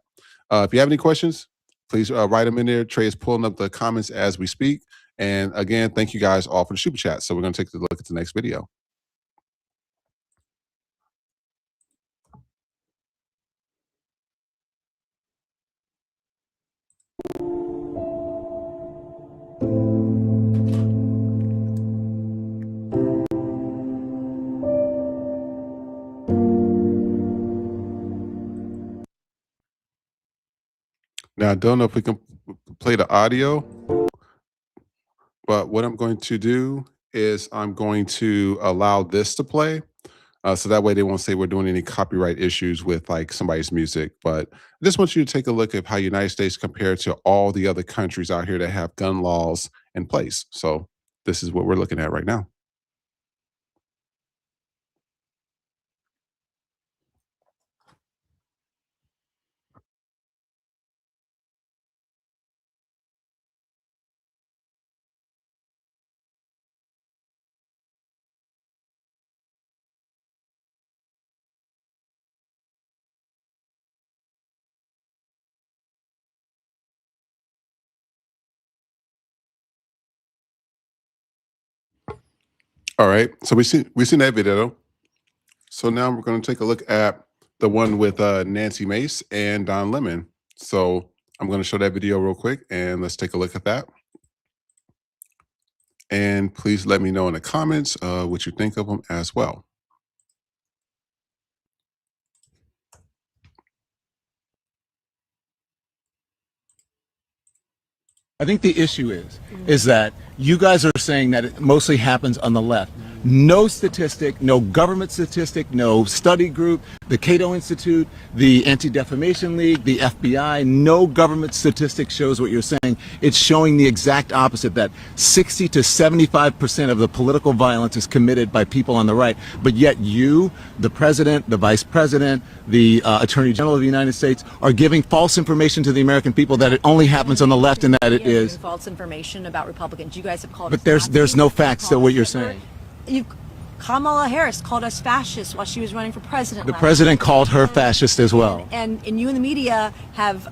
If you have any questions, please write them in there. Trey is pulling up the comments as we speak. And again, thank you guys all for the super chat. So we're going to take a look at the next video. Now, I don't know if we can play the audio, but what I'm going to do is I'm going to allow this to play. So that way they won't say we're doing any copyright issues with like somebody's music. But I just want you to take a look at how United States compared to all the other countries out here that have gun laws in place. So this is what we're looking at right now. All right. So we seen that video. So now we're going to take a look at the one with Nancy Mace and Don Lemon. So I'm going to show that video real quick and let's take a look at that. And please let me know in the comments what you think of them as well. I think the issue is that you guys are saying that it mostly happens on the left. No statistic, no government statistic, no study group, the Cato Institute, the Anti-Defamation League, the FBI, no government statistic shows what you're saying. It's showing the exact opposite, that 60 to 75% of the political violence is committed by people on the right. But yet you, the president, the vice president, the Attorney General of the United States are giving false information to the American people that it only happens on the left and that it is false information about Republicans. You guys have called But us there's no facts to what you're saying. Kamala Harris called us fascists while she was running for president. The president called her fascist as well. And you in the media have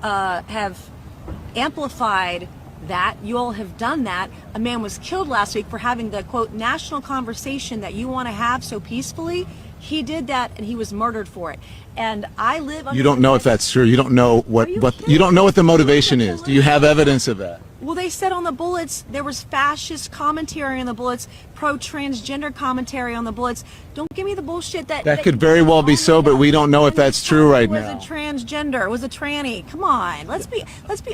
amplified that. You all have done that. A man was killed last week for having the, quote, national conversation that you want to have so peacefully. He did that and he was murdered for it. And I live under You don't know if that's true. You don't know what you don't know what the motivation is. Do you have evidence of that? Well, they said on the bullets, there was fascist commentary on the bullets, pro-transgender commentary on the bullets. Don't give me the bullshit that Could very well be so, but we don't know if that's true right now. It was a transgender, it was a tranny. Come on, let's be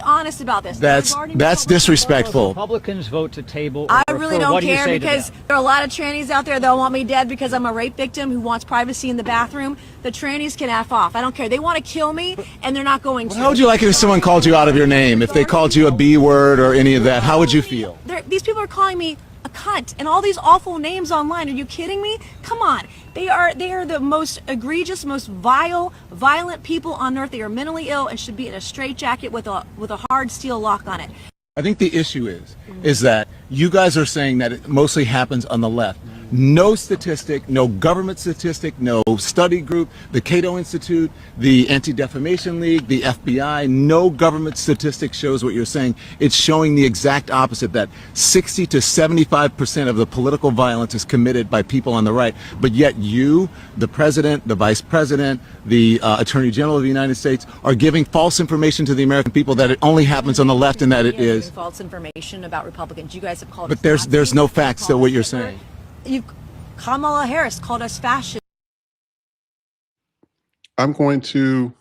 honest about this. That's disrespectful. Republicans vote to table. I really don't care because there are a lot of trannies out there that want me dead because I'm a rape victim who wants privacy in the bathroom. The trannies can F off. I don't care. They want to kill me and they're not going to. How would you like it if someone called you out of your name? If they called you a B word or any of that, how would you feel? These people are calling me a cunt and all these awful names online. Are you kidding me? Come on. They are the most egregious, most vile, violent people on earth. They are mentally ill and should be in a straitjacket with a hard steel lock on it. I think the issue is that you guys are saying that it mostly happens on the left. No statistic, no government statistic, no study group, the Cato Institute, the Anti-Defamation League, the FBI, no government statistic shows what you're saying. It's showing the exact opposite, that 60 to 75% of the political violence is committed by people on the right. But yet you, the president, the vice president, the Attorney General of the United States are giving false information to the American people that it only happens on the left and that it is false information about Republicans. You guys have called us But there's no facts to what you're saying. Kamala Harris called us fascists. I'm going to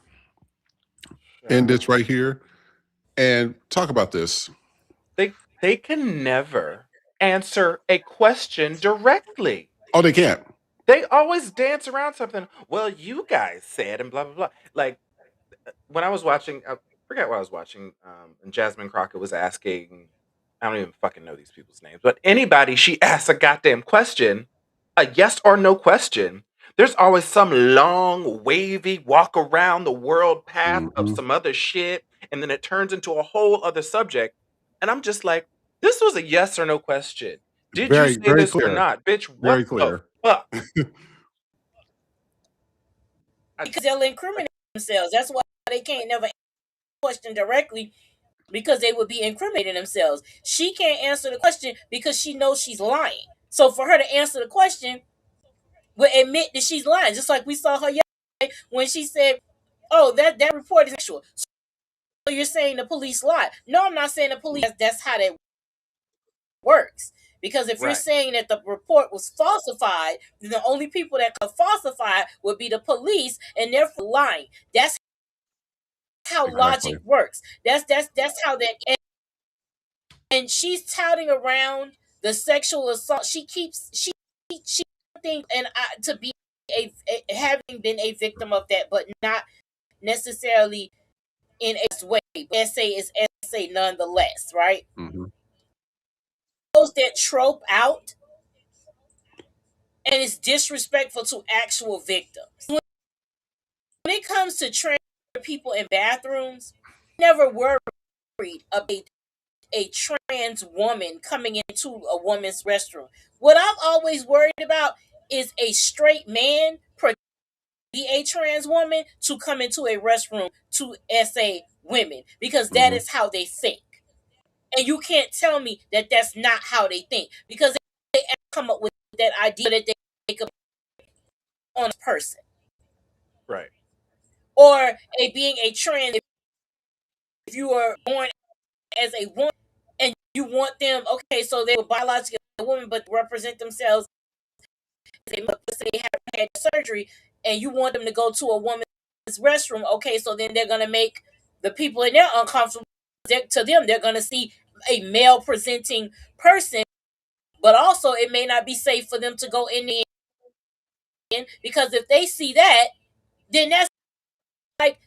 end this right here and talk about this. They can never answer a question directly. Oh, they can't. They always dance around something. Well, you guys said and blah blah blah. Like when I was watching, I forget what I was watching, and Jasmine Crockett was asking, I don't even fucking know these people's names, but anybody she asks a goddamn question, a yes or no question, there's always some long, wavy walk around the world path of some other shit, and then it turns into a whole other subject. And I'm just like, this was a yes or no question. Did you say this or not? Bitch, what the fuck? Because they'll incriminate themselves. That's why they can't never answer the question directly, because they would be incriminating themselves. She can't answer the question because she knows she's lying. So for her to answer the question will admit that she's lying. Just like we saw her yesterday when she said, oh, that report is actual. So you're saying the police lied. No, I'm not saying the police. That's how that works. Because if you're saying that the report was falsified, then the only people that could falsify it would be the police, and they're lying. That's how logic works. That's how that. And she's touting around the sexual assault. She thinks and to be having been a victim of that, but not necessarily in a way. Essay is essay nonetheless, right? Mm-hmm. Those that trope out, and it's disrespectful to actual victims. When it comes to trans people in bathrooms, never worried about a trans woman coming into a woman's restroom. What I've always worried about is a straight man be a trans woman to come into a restroom to essay women, because that Mm-hmm. is how they think. And you can't tell me that that's not how they think, because they come up with that idea that they make up on a person. Right. Or being a trans, if you are born as a woman and you want them, okay, so they were biologically a woman but represent themselves as a mother, they have had surgery, and you want them to go to a woman's restroom, okay, so then they're going to make the people in there uncomfortable. To them, they're going to see a male presenting person, but also it may not be safe for them to go in the end, because if they see that, then that's like,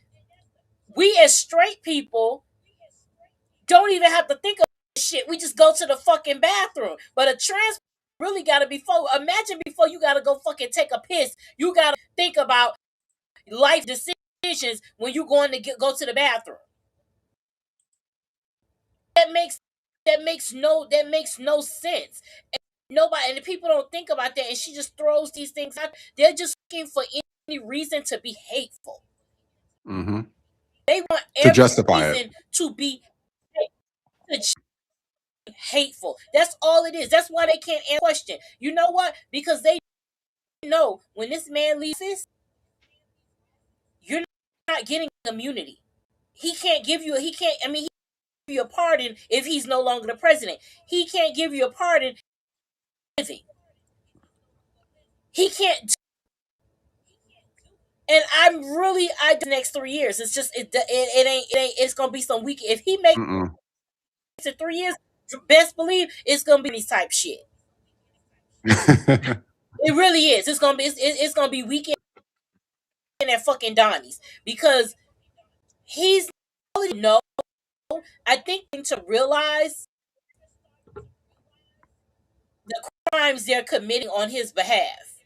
we as straight people don't even have to think of shit. We just go to the fucking bathroom. But a trans really gotta be imagine before you gotta go fucking take a piss, you gotta think about life decisions when you going to go to the bathroom. That makes no sense. And nobody, and the people don't think about that, and she just throws these things out. They're just looking for any reason to be hateful. Mm-hmm. They want To every justify it. reason to be hateful. That's all it is. That's why they can't answer the question. You know what? Because they know when this man leaves this, you're not getting immunity. He can't give you he can't he give you a pardon if he's no longer the president. He can't give you a pardon if he can't. And the next 3 years. It's just it ain't it's gonna be some week. If he makes Mm-mm. it 3 years, best believe it's gonna be these type shit. It really is. It's gonna be weekend at fucking Donnie's, because he's no. I think to realize the crimes they're committing on his behalf,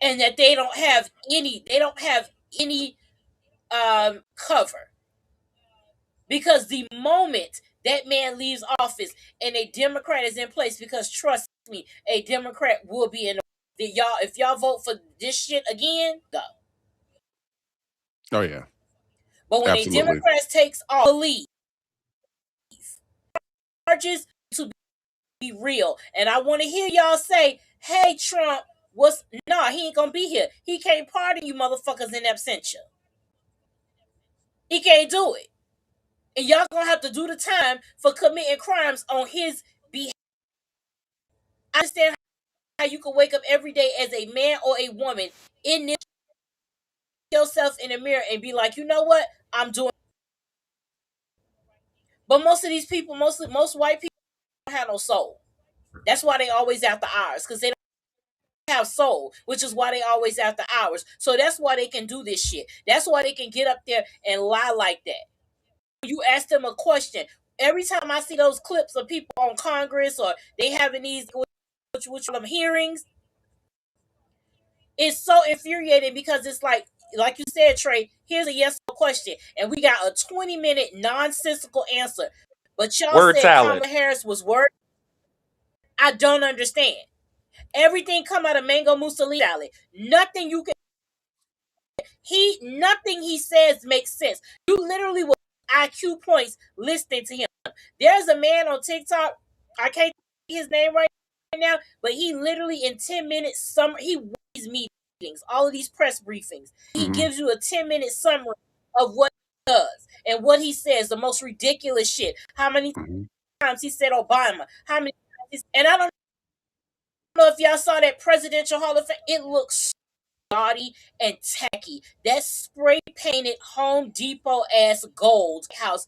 and that they don't have any cover, because the moment that man leaves office and a Democrat is in place, because trust me, a Democrat will be in y'all. If y'all vote for this shit again, go. Oh yeah. But when a Absolutely. Democrat takes off, believe charges to be real. And I want to hear y'all say, hey, Trump, he ain't gonna be here. He can't pardon you motherfuckers in absentia. He can't do it. And y'all gonna have to do the time for committing crimes on his behalf. I understand how you can wake up every day as a man or a woman in this yourself in the mirror and be like, you know what? I'm doing. But most of these people, most white people don't have no soul. That's why they always after ours, because they don't have soul, which is why they always after ours. So that's why they can do this shit. That's why they can get up there and lie like that. You ask them a question. Every time I see those clips of people on Congress, or they having these which hearings, it's so infuriating, because it's like you said, Trey, here's a yes or no question, and we got a 20-minute nonsensical answer. But y'all Word said salad. Kamala Harris was word. I don't understand. Everything come out of Mango Mussolini salad. Nothing he says makes sense. You literally will IQ points listening to him. There's a man on TikTok, I can't see his name right now, but he literally in 10 minutes he these meetings, all of these press briefings. He gives you a 10-minute summary of what he does and what he says, the most ridiculous shit. How many times he said Obama? How many times and I don't know if y'all saw that presidential hall of fame. It looks gaudy and tacky. That spray painted Home Depot ass gold house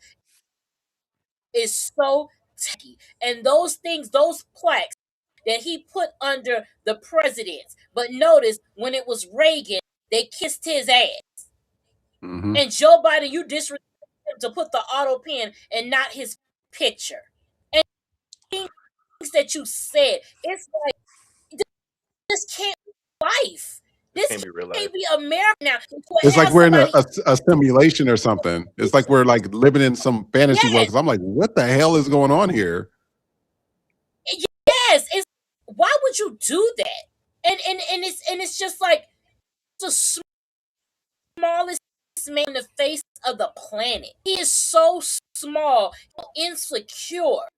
is so tacky. And those things, those plaques, that he put under the presidents. But notice when it was Reagan, they kissed his ass. Mm-hmm. And Joe Biden, you disrespect him to put the auto pen and not his picture. And things that you said, it's like this can't be life. This Can't be real can't life. be America now. It's like we're in Somebody, a simulation or something. It's like we're like living in some fantasy world. yes, Because I'm like, what the hell is going on here? yes. It's why would you do that? And it's just like the smallest man on the face of the planet. He is so small, insecure.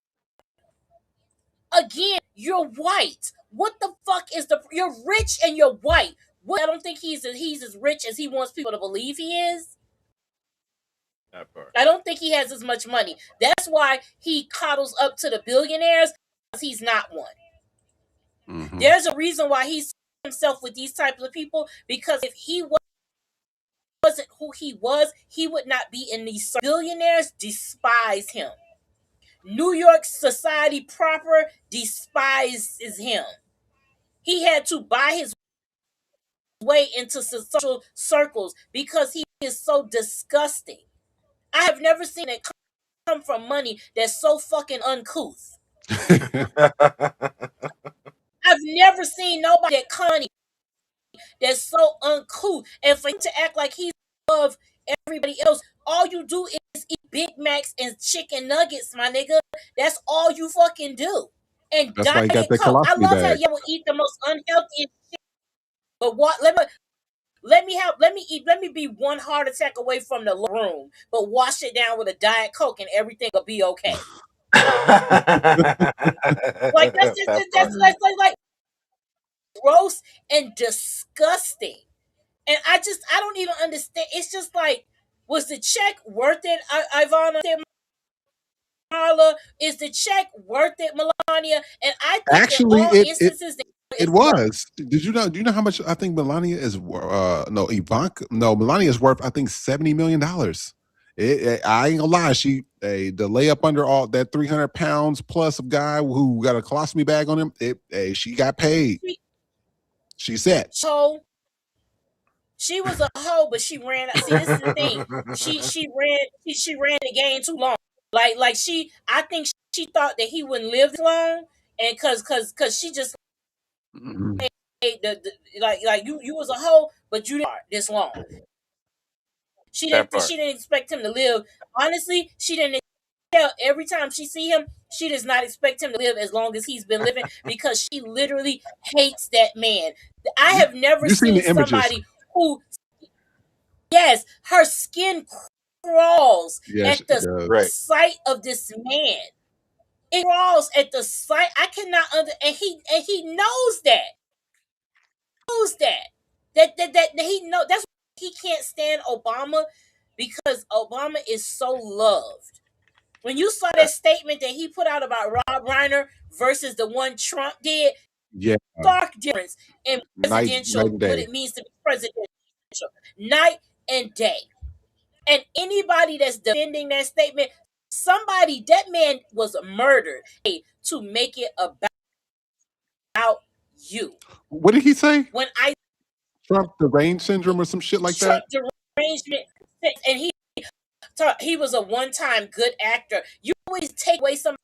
Again, you're white. What the fuck is you're rich and you're white. What I don't think he's as rich as he wants people to believe he is. That part. I don't think he has as much money. That's why he coddles up to the billionaires, because he's not one. Mm-hmm. There's a reason why he's himself with these types of people, because if he wasn't who he was, he would not be in these. Billionaires despise him. New York society proper despises him. He had to buy his way into social circles because he is so disgusting. I have never seen it come from money that's so fucking uncouth. I've never seen nobody that money that's so uncouth. And for him to act like he's above everybody else, all you do is eat Big Macs and chicken nuggets, my nigga. That's all you fucking do. And That's why he got Diet the Coke. I colostomy love how bag. y'all will eat the most unhealthy shit. But what? Let me be one heart attack away from the room, but wash it down with a Diet Coke and everything will be okay. Like that's like gross and disgusting. And I don't even understand. It's just like, was the check worth it, Ivana? Marla, is the check worth it, Melania? And I think in Actually, all instances, it was. Did you know? Do you know how much I think Melania is? No, Ivanka. No, Melania is worth. I think $70 million. I ain't gonna lie. She the layup under all that 300 pounds plus of guy who got a colostomy bag on him. She got paid. She said. So she was a hoe, but she ran. See, this is the thing. She ran the game too long. Like she, I think she thought that he wouldn't live this long, and cause she just like you was a hoe, but you didn't this long. She didn't expect him to live. Honestly, she didn't tell. Every time she see him, she does not expect him to live as long as he's been living, because she literally hates that man. I have never seen somebody who, yes, her skin crawls at the sight of this man. It crawls at the sight. I cannot and he knows that. That he know. That's why he can't stand Obama, because Obama is so loved. When you saw that statement that he put out about Rob Reiner versus the one Trump did, stark difference in presidential, what it means to be presidential, night and day. And anybody that's defending that statement, that man was murdered to make it about you. What did he say? When Trump deranged syndrome or some shit like that? Derangement, and he was a one-time good actor. You always take away some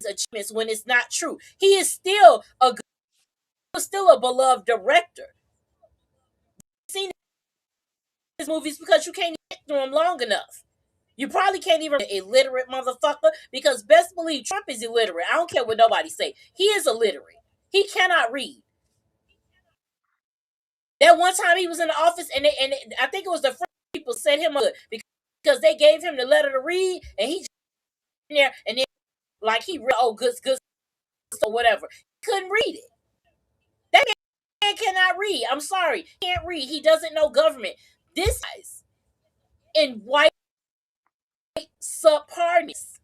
achievements when it's not true. He is still a beloved director. You've seen his movies because you can't get through them long enough. You probably can't even illiterate motherfucker, because best believe Trump is illiterate. I don't care what nobody say. He is illiterate. He cannot read. That one time he was in the office and I think it was the French people set him up because they gave him the letter to read, and he just in there and then like he read, oh, good, or whatever. He couldn't read it. That man cannot read. I'm sorry. He can't read. He doesn't know government. This is in white subparties.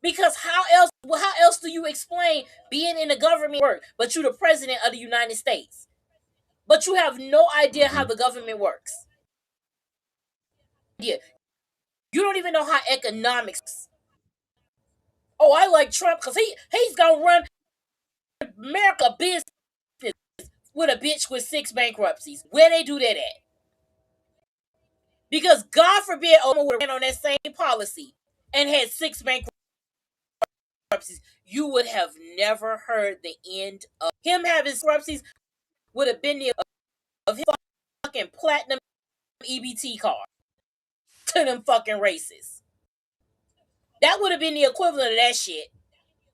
Because how else do you explain being in the government work, but you're the president of the United States, but you have no idea how the government works? Yeah, you don't even know how economics. Oh, I like Trump because he's gonna run. America business with a bitch with 6 bankruptcies. Where they do that at? Because God forbid Obama would have ran on that same policy and had 6 bankruptcies. You would have never heard the end of him having bankruptcies. Would have been the of his fucking platinum EBT card to them fucking racists. That would have been the equivalent of that shit.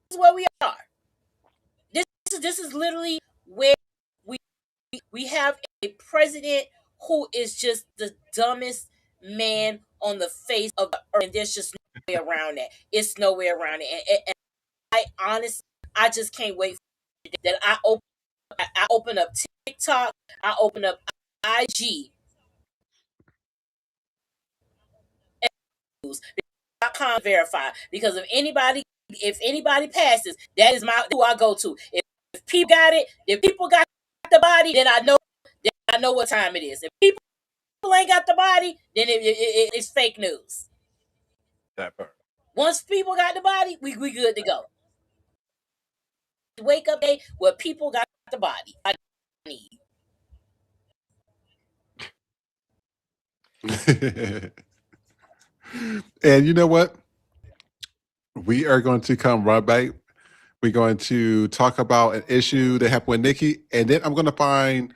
This is where we are. This is literally where we have a president who is just the dumbest man on the face of the earth, and there's just no way around that. It's nowhere around it. And I honestly, I just can't wait for that. I open up TikTok, I open up IG, .com verify, because if anybody passes, that is who I go to. If people got it, if people got the body, then I know what time it is. If people ain't got the body, then it's fake news. That part. Once people got the body, we good to go. Wake up day where people got the body. I need. And you know what? We are going to come right back. We're going to talk about an issue that happened with Nikki, and then I'm going to find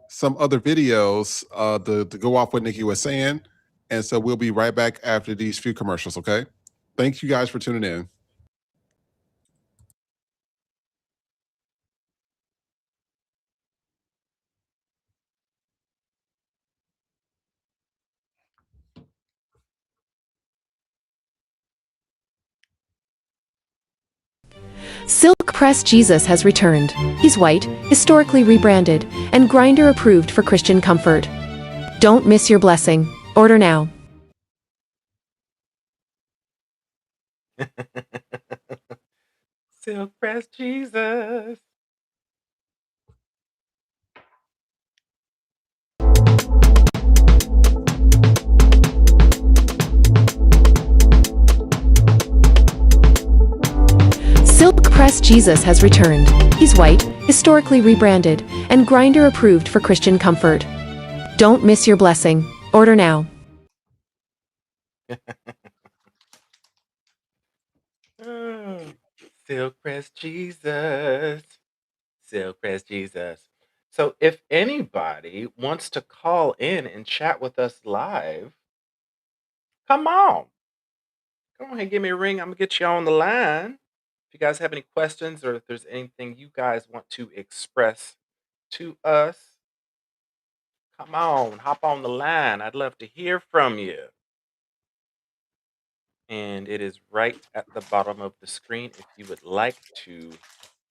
some other videos to go off what Nikki was saying. And so we'll be right back after these few commercials, okay? Thank you guys for tuning in. Silk Press Jesus has returned. He's white, historically rebranded, and Grindr approved for Christian comfort. Don't miss your blessing. Order now. Silk Press Jesus. Silk Press Jesus has returned. He's white, historically rebranded, and Grindr approved for Christian comfort. Don't miss your blessing. Order now. Silk Press Jesus. Silk Press Jesus. So if anybody wants to call in and chat with us live, come on. Go ahead, give me a ring. I'm going to get you on the line. If you guys have any questions or if there's anything you guys want to express to us, come on, hop on the line. I'd love to hear from you. And it is right at the bottom of the screen if you would like to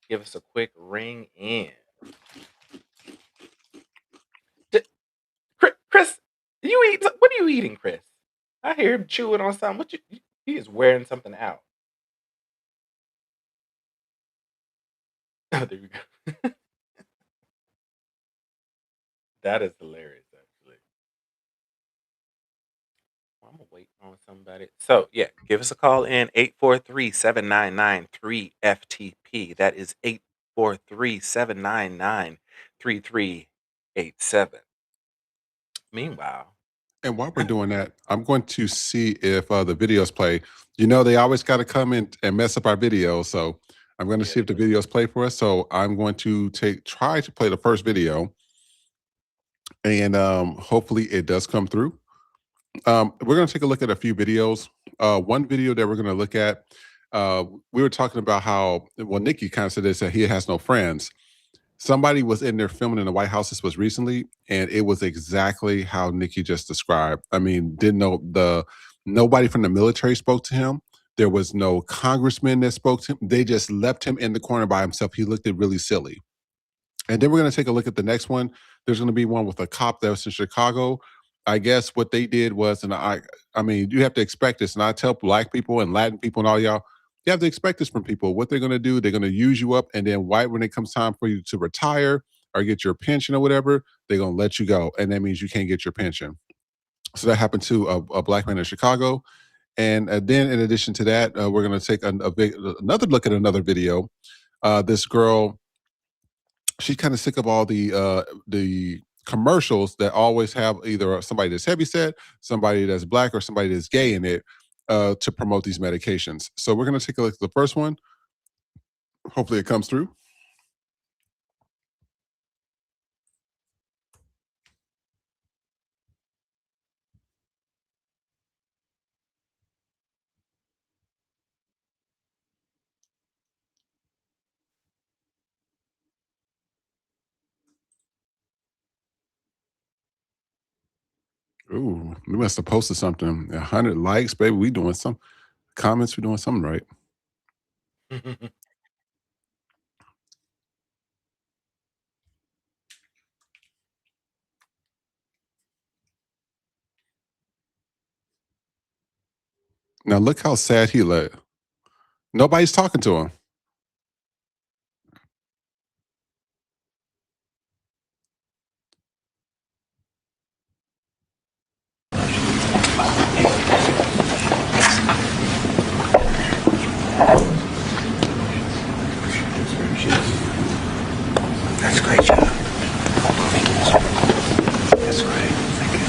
give us a quick ring in. Chris, you eat? What are you eating, Chris? I hear him chewing on something. He is wearing something out. Oh, there you go. That is hilarious, actually. Well, I'm gonna wait on somebody. So yeah, give us a call in 843-799-3FTP. That is 843-799-3387. Meanwhile, And while we're doing that, I'm going to see if the videos play. You know, they always got to come in and mess up our videos. So I'm going to see if the videos play for us. So I'm going to try to play the first video. And hopefully it does come through. We're going to take a look at a few videos. One video that we're going to look at, we were talking about how, well, Nikki kind of said this, that he has no friends. Somebody was in there filming in the White House. This was recently, and it was exactly how Nikki just described. I mean, nobody from the military spoke to him. There was no congressman that spoke to him. They just left him in the corner by himself. He looked really silly. And then we're going to take a look at the next one. There's going to be one with a cop that was in Chicago. I guess what they did was, and I mean, you have to expect this. And I tell Black people and Latin people and all y'all, you have to expect this from people. What they're going to do, they're going to use you up, and then when it comes time for you to retire or get your pension or whatever, they're going to let you go, and that means you can't get your pension. So that happened to a Black man in Chicago. And then in addition to that, we're going to take another look at another video. This girl, she's kind of sick of all the commercials that always have either somebody that's heavyset, somebody that's black, or somebody that's gay in it to promote these medications. So we're going to take a look at the first one. Hopefully it comes through. Ooh, we must have posted something. 100 likes, baby. We doing some comments. We doing something right. Now look how sad he looked. Nobody's talking to him. That's great, job. That's great. Thank you.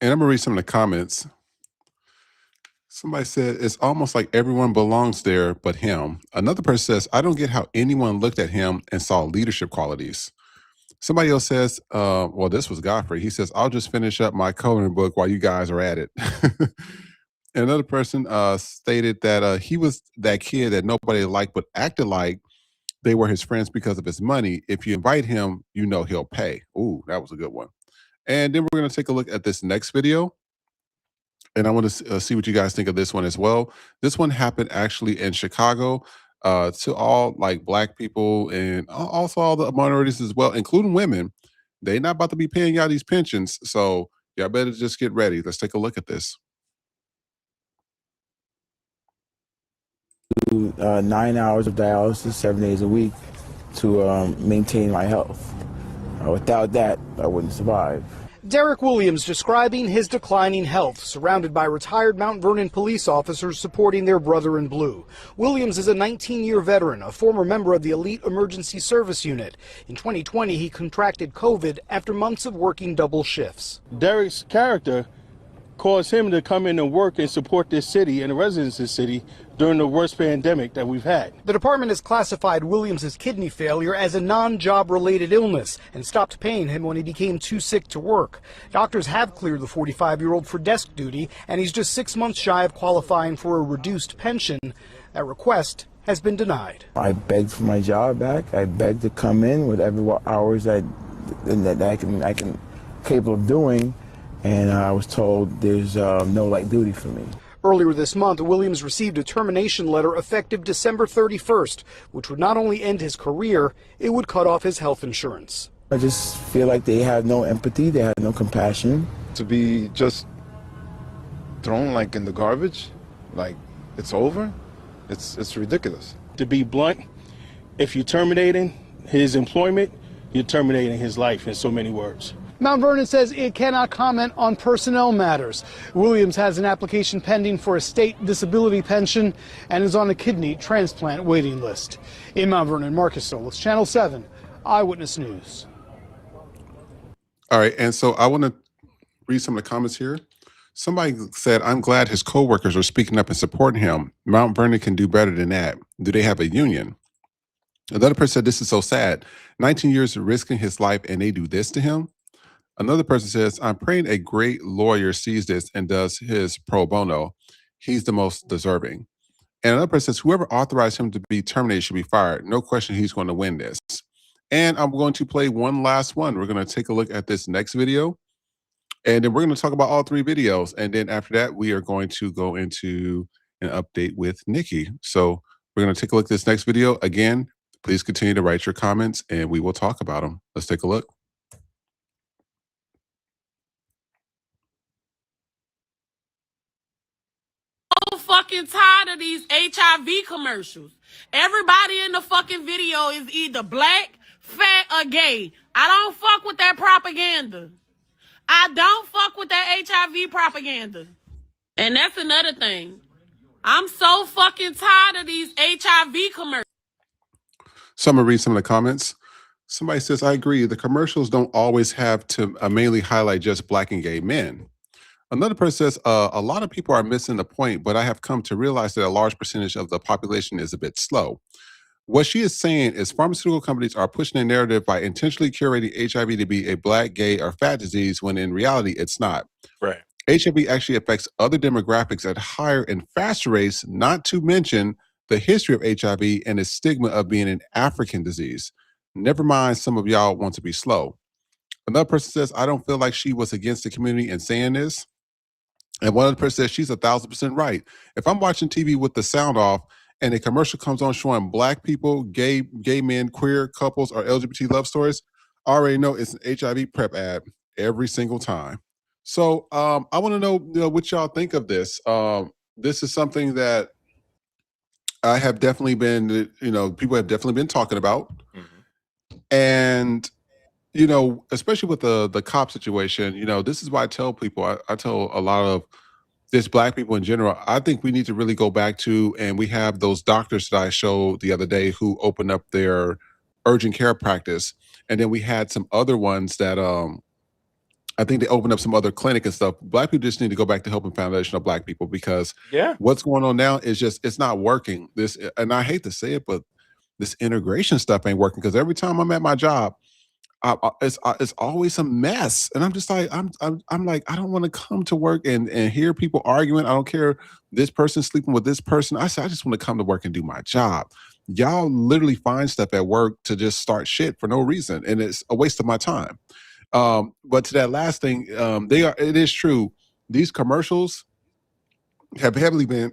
And I'm gonna read some of the comments. Somebody said, it's almost like everyone belongs there but him. Another person says, I don't get how anyone looked at him and saw leadership qualities. Somebody else says, well, this was Godfrey. He says, I'll just finish up my coloring book while you guys are at it. And another person stated that he was that kid that nobody liked but acted like they were his friends because of his money. If you invite him, you know he'll pay. Ooh, that was a good one. And then we're going to take a look at this next video. And I want to see what you guys think of this one as well. This one happened actually in Chicago to all like black people and also all the minorities as well, including women. They're not about to be paying y'all these pensions. So y'all better just get ready. Let's take a look at this. 9 hours of dialysis 7 days a week to maintain my health. Without that, I wouldn't survive. Derek Williams describing his declining health, surrounded by retired Mount Vernon police officers supporting their brother in blue. Williams is a 19-year veteran, a former member of the elite emergency service unit. In 2020, he contracted COVID after months of working double shifts. Derek's character caused him to come in and work and support this city and the residents of the city during the worst pandemic that we've had. The department has classified Williams' kidney failure as a non-job related illness and stopped paying him when he became too sick to work. Doctors have cleared the 45-year-old for desk duty, and he's just 6 months shy of qualifying for a reduced pension. That request has been denied. I begged for my job back. I begged to come in whatever hours that I can capable of doing. And I was told there's no light duty for me. Earlier this month, Williams received a termination letter effective December 31st, which would not only end his career, it would cut off his health insurance. I just feel like they have no empathy, they have no compassion. To be just thrown like in the garbage, like it's over, it's ridiculous. To be blunt, if you're terminating his employment, you're terminating his life in so many words. Mount Vernon says it cannot comment on personnel matters. Williams has an application pending for a state disability pension and is on a kidney transplant waiting list. In Mount Vernon, Marcus Solis, Channel 7, Eyewitness News. All right, and so I want to read some of the comments here. Somebody said, I'm glad his coworkers are speaking up and supporting him. Mount Vernon can do better than that. Do they have a union? Another person said, this is so sad. 19 years of risking his life and they do this to him? Another person says, I'm praying a great lawyer sees this and does his pro bono. He's the most deserving. And another person says, whoever authorized him to be terminated should be fired. No question he's going to win this. And I'm going to play one last one. We're going to take a look at this next video. And then we're going to talk about all three videos. And then after that, we are going to go into an update with Nikki. So we're going to take a look at this next video. Again, please continue to write your comments and we will talk about them. Let's take a look. fucking tired of these HIV commercials. Everybody in the fucking video is either black, fat, or gay. I don't fuck with that propaganda. I don't fuck with that HIV propaganda. And that's another thing. I'm so fucking tired of these HIV commercials. So I'm gonna read some of the comments. Somebody says, I agree. The commercials don't always have to mainly highlight just black and gay men. Another person says, a lot of people are missing the point, but I have come to realize that a large percentage of the population is a bit slow. What she is saying is pharmaceutical companies are pushing a narrative by intentionally curating HIV to be a black, gay, or fat disease when in reality it's not. Right. HIV actually affects other demographics at higher and faster rates, not to mention the history of HIV and its stigma of being an African disease. Never mind, some of y'all want to be slow. Another person says, I don't feel like she was against the community in saying this. And one other person says, she's 1,000% right. If I'm watching TV with the sound off and a commercial comes on showing black people, gay men, queer couples, or LGBT love stories, I already know it's an HIV PrEP ad every single time. So I want to know, what y'all think of this. This is something that I have definitely been, people have definitely been talking about. Mm-hmm. And, especially with the cop situation, this is why I tell people, I tell a lot of just black people in general, I think we need to really go back to, and we have those doctors that I showed the other day who opened up their urgent care practice. And then we had some other ones that, I think they opened up some other clinic and stuff. Black people just need to go back to helping foundational black people, because what's going on now is just, it's not working. This, and I hate to say it, but this integration stuff ain't working, because every time I'm at my job, it's always a mess. And I'm just like, I'm like, I don't want to come to work and hear people arguing. I don't care this person sleeping with this person. I said, I just want to come to work and do my job. Y'all literally find stuff at work to just start shit for no reason. And it's a waste of my time. But to that last thing, it is true. These commercials have heavily been,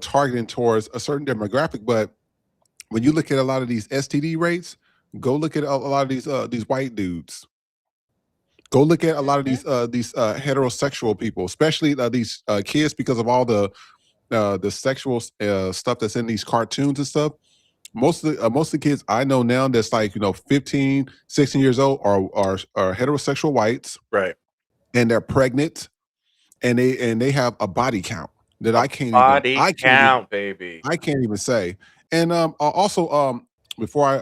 targeting towards a certain demographic. But when you look at a lot of these STD rates, go look at a lot of these white dudes. Go look at a lot of these heterosexual people, especially these kids, because of all the sexual stuff that's in these cartoons and stuff. Most of the kids I know now that's like 15, 16 years old are heterosexual whites, right? And they're pregnant, and they have a body count that I can't even say. And also, before I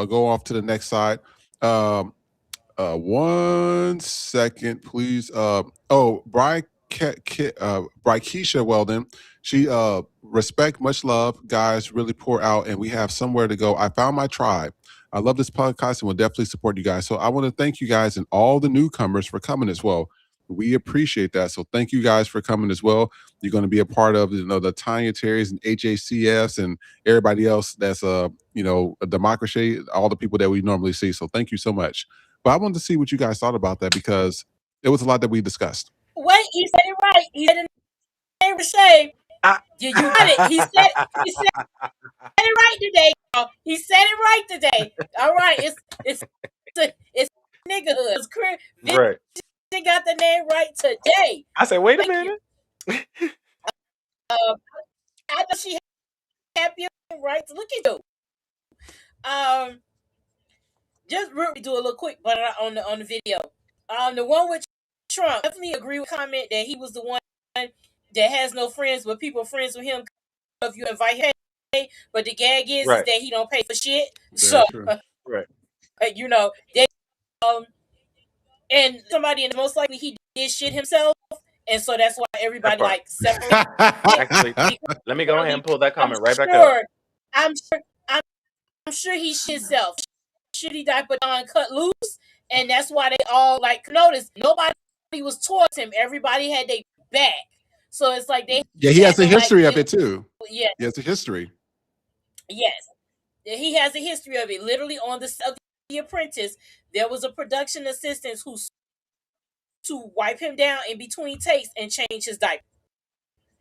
go off to the next side, 1 second, please. Brikeisha Weldon, she respect, much love, guys, really pour out, and we have somewhere to go. I found my tribe. I love this podcast and will definitely support you guys. So I want to thank you guys and all the newcomers for coming as well. We appreciate that. So thank you guys for coming as well. You're going to be a part of the Tanya Terrys and HACFs and everybody else that's a democracy, all the people that we normally see. So thank you so much. But I wanted to see what you guys thought about that, because it was a lot that we discussed. Wait, he said it right. He said it in Rashay. You got it. He said it right today, y'all. He said it right today. All right. It's niggahood. It's right. She got the name right today. I said, wait a minute. I know she happy right to look at you. Just really do a little quick, but on the video. The one with Trump, definitely agree with comment that he was the one that has no friends, but people are friends with him if you invite him. But the gag is that he don't pay for shit. So they and somebody, and most likely he did shit himself, and so that's why everybody like separate. Actually, let me go ahead and pull that comment back up. I'm sure he shit himself. Shitty diaper on cut loose, and that's why they all like notice nobody was towards him. Everybody had their back. So it's like he has a history of it too. Yeah, he has a history. Yes, he has a history of it. Literally on the Apprentice, there was a production assistant who to wipe him down in between takes and change his diaper.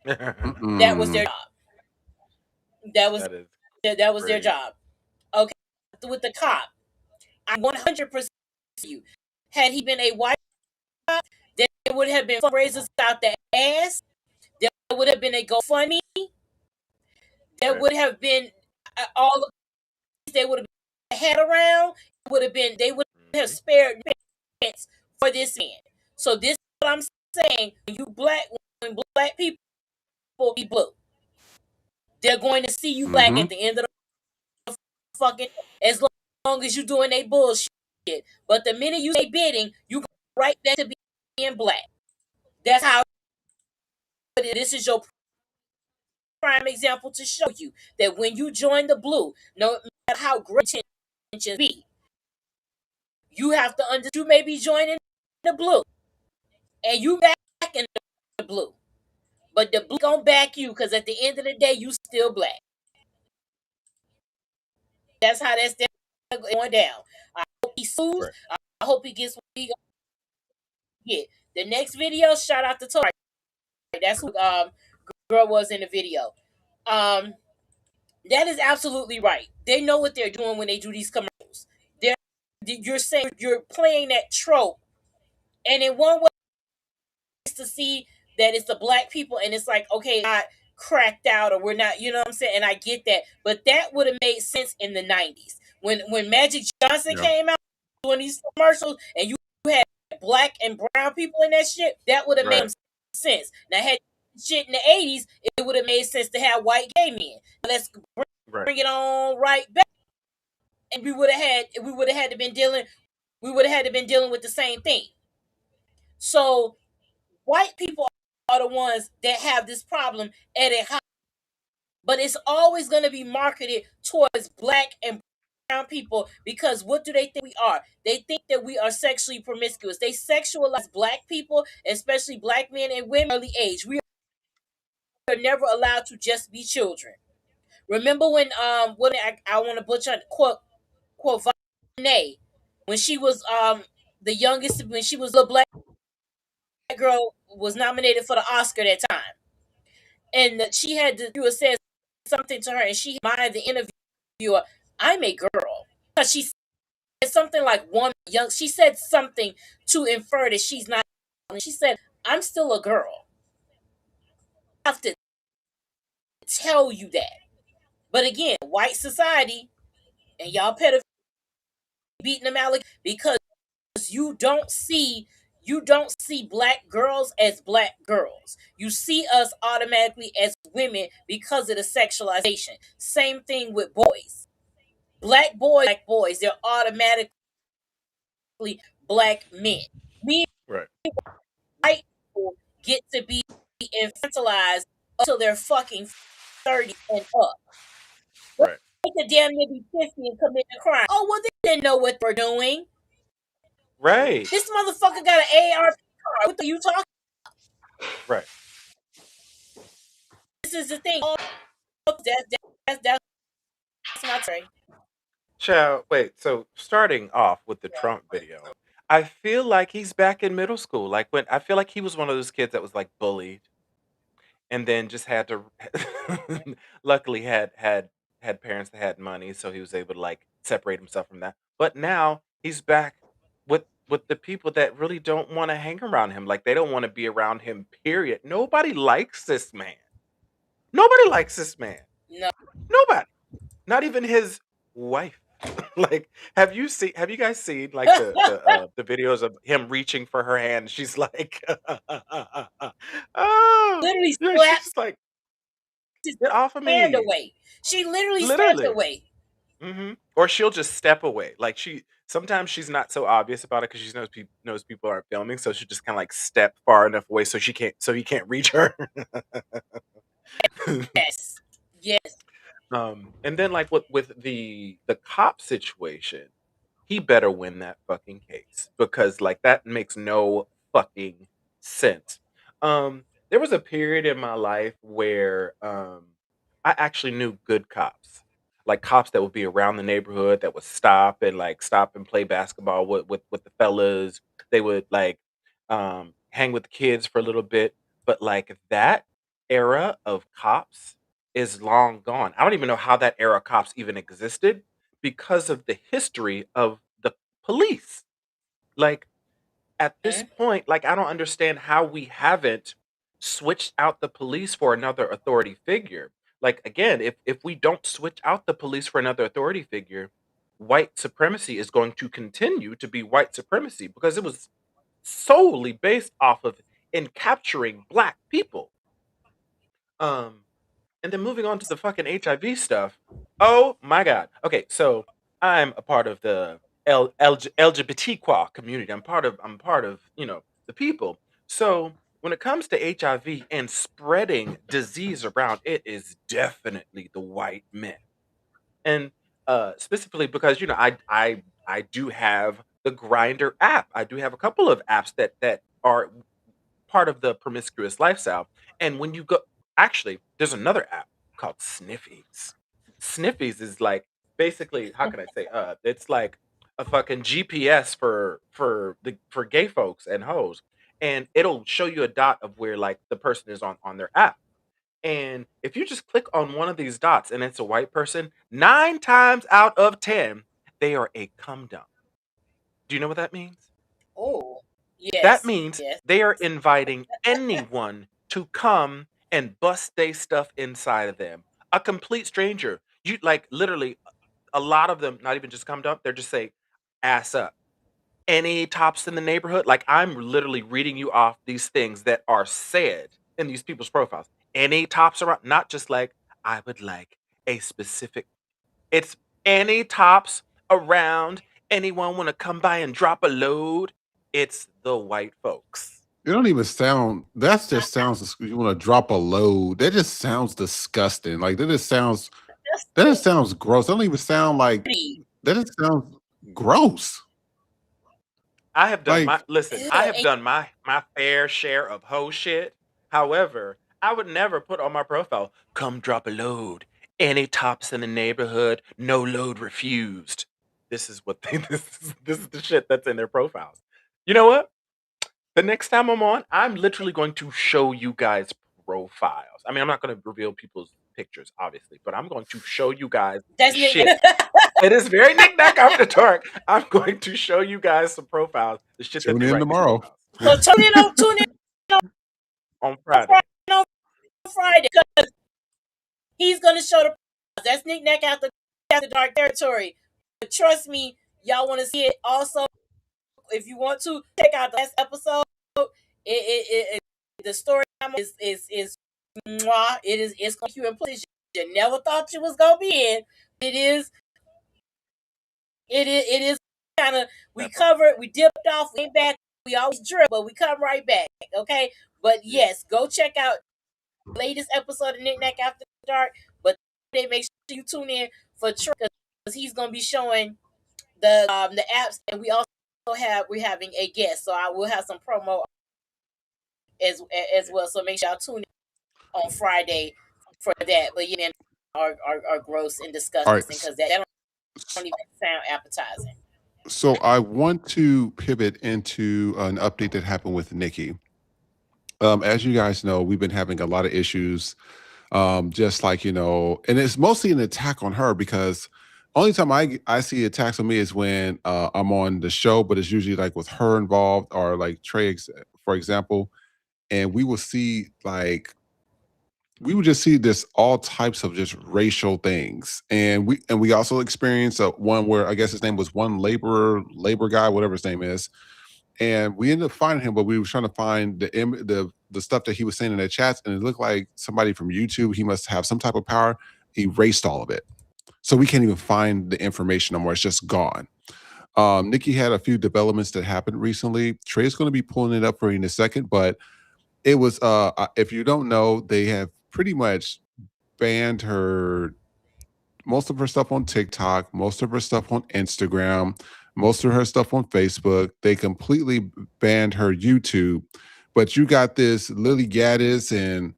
That was their job. That was their job. Okay, with the cop, I'm 100% you. Had he been a white cop, then would have been fundraisers out the ass. There would have been a GoFundMe. There Right. would have been all of these. They would have been head around. Would have been. They would have spared expense for this man. So this is what I'm saying. When black people be blue, they're going to see you black Mm-hmm. at the end of the fucking, as long as you doing a bullshit. But the minute you say bidding, you go right back to being black. That's how it is. This is your prime example to show you that when you join the blue, no matter how great intentions be, you have to understand you may be joining the blue and you back in the blue. But the blue gonna back you because at the end of the day, you still black. That's how that's going down. I hope he sues. Right. I hope he gets what he gonna get. The next video, shout out to Tori. That's who girl was in the video. That is absolutely right. They know what they're doing when they do these commercials. You're saying you're playing that trope, and in one way, it's to see that it's the black people, and it's like, okay, not cracked out, or we're not, you know what I'm saying? And I get that, but that would have made sense in the '90s when Magic Johnson Yeah. came out doing these commercials, and you had black and brown people in that shit. That would have Right. made sense. Now, had shit in the '80s, it would have made sense to have white gay men. Let's Right. bring it on right back, and we would have had to been dealing with the same thing. So white people are the ones that have this problem at a high, but it's always going to be marketed towards black and brown people because what do they think we are? They think that we are sexually promiscuous. They sexualize black people, especially black men and women early age. We are never allowed to just be children. Remember when what I want to butcher quote Vanity when she was the youngest, when she was a black girl, was nominated for the Oscar that time, and she had to do said something to her, and she reminded the interviewer, "I'm a girl," because she said something like "woman young." She said something to infer that she's not. She said, "I'm still a girl." I have to tell you that. But again, white society and y'all pedophiles beating them out because you don't see black girls as black girls. You see us automatically as women because of the sexualization. Same thing with boys. Black boys, they're automatically black men. Me Right. white people get to be infantilized until they're fucking 30 and up. Right. They could damn near be 50 and commit a crime. Oh, well, they didn't know what they're doing. Right. This motherfucker got an AR card. What are you talking? Right. This is the thing. That's my turn. Child, wait. So starting off with the Trump video, I feel like he's back in middle school. Like when I feel like he was one of those kids that was like bullied and then just had to luckily had parents that had money, so he was able to like separate himself from that. But now he's back with the people that really don't want to hang around him. Like they don't want to be around him, period. Nobody likes this man. Nobody likes this man. No. Nobody. Not even his wife. Like, have you guys seen like the videos of him reaching for her hand? She's like, oh, Literally yeah, she's slaps just like, his get off of hand me, away. She literally steps literally. away. Or she'll just step away. Like sometimes she's not so obvious about it because she knows people aren't filming, so she just kind of like step far enough away so he can't reach her. Yes. Yes. And then like with the cop situation, he better win that fucking case because like that makes no fucking sense. There was a period in my life where I actually knew good cops. Like cops that would be around the neighborhood that would stop and play basketball with the fellas. They would like hang with the kids for a little bit. But like that era of cops is long gone. I don't even know how that era of cops even existed because of the history of the police. Like at this point, like, I don't understand how we haven't switched out the police for another authority figure. Like, again, if we don't switch out the police for another authority figure, white supremacy is going to continue to be white supremacy because it was solely based off of in capturing black people. Um, and then moving on to the fucking HIV stuff. Oh my god. Okay, so I'm a part of the LGBTQ community. I'm part of, the people. So when it comes to HIV and spreading disease around, it is definitely the white men. And specifically because I do have the Grinder app. I do have a couple of apps that are part of the promiscuous lifestyle. And when you go, actually, there's another app called Sniffies. Sniffies is like basically, how can I say? It's like a fucking GPS for gay folks and hoes, and it'll show you a dot of where like the person is on their app. And if you just click on one of these dots and it's a white person, 9 times out of 10, they are a cum dump. Do you know what that means? Oh, That yes, means yes. they are inviting anyone to come and bust they stuff inside of them. A complete stranger. You like literally a lot of them, not even just come dump, they're just say ass up. Any tops in the neighborhood, like I'm literally reading you off these things that are said in these people's profiles. Any tops around, not just like I would like a specific. It's any tops around. Anyone want to come by and drop a load? It's the white folks. It don't even sound. That just sounds. You want to drop a load? That just sounds disgusting. Like that just sounds. That just sounds gross. That don't even sound like. That just sounds gross. I have done my Like listen, I have done my fair share of hoe shit. However, I would never put on my profile, come drop a load. Any tops in the neighborhood, no load refused. This is what they this is the shit that's in their profiles. You know what? The next time I'm on, I'm literally going to show you guys profiles. I mean, I'm not going to reveal people's pictures, obviously, but I'm going to show you guys That's shit. It is very knick-knack after dark. I'm going to show you guys some profiles. The shit that tune they in write in these tomorrow. profiles. So tune in On Friday. on Friday because he's gonna show the. That's knick-knack after dark territory. But trust me, y'all want to see it. Also, if you want to check out the last episode, the story is mwah, it's going to you in places you never thought you was gonna be in. It is kind of we covered, we dipped off, we came back, we always drip, but we come right back. Okay, but yes, go check out the latest episode of Knick-Knack After Dark. But they make sure you tune in for Trey because he's gonna be showing the apps, and we're having a guest, so I will have some promo as well. So make sure y'all tune in on Friday for that. But yeah, are gross and disgusting All right. because that don't even sound appetizing. So I want to pivot into an update that happened with Nikki. As you guys know, we've been having a lot of issues. Just like, and it's mostly an attack on her because only time I see attacks on me is when I'm on the show, but it's usually like with her involved or like Trey, for example. And we will see we would just see this all types of just racial things. And we also experienced one where I guess his name was one labor guy, whatever his name is. And we ended up finding him, but we were trying to find the stuff that he was saying in the chats, and it looked like somebody from YouTube, he must have some type of power, erased all of it. So we can't even find the information no more. It's just gone. Nikki had a few developments that happened recently. Trey's going to be pulling it up for you in a second, but it was, if you don't know, they have pretty much banned most of her stuff on TikTok, most of her stuff on Instagram, most of her stuff on Facebook. They completely banned her YouTube. But you got this Lily Gaddis and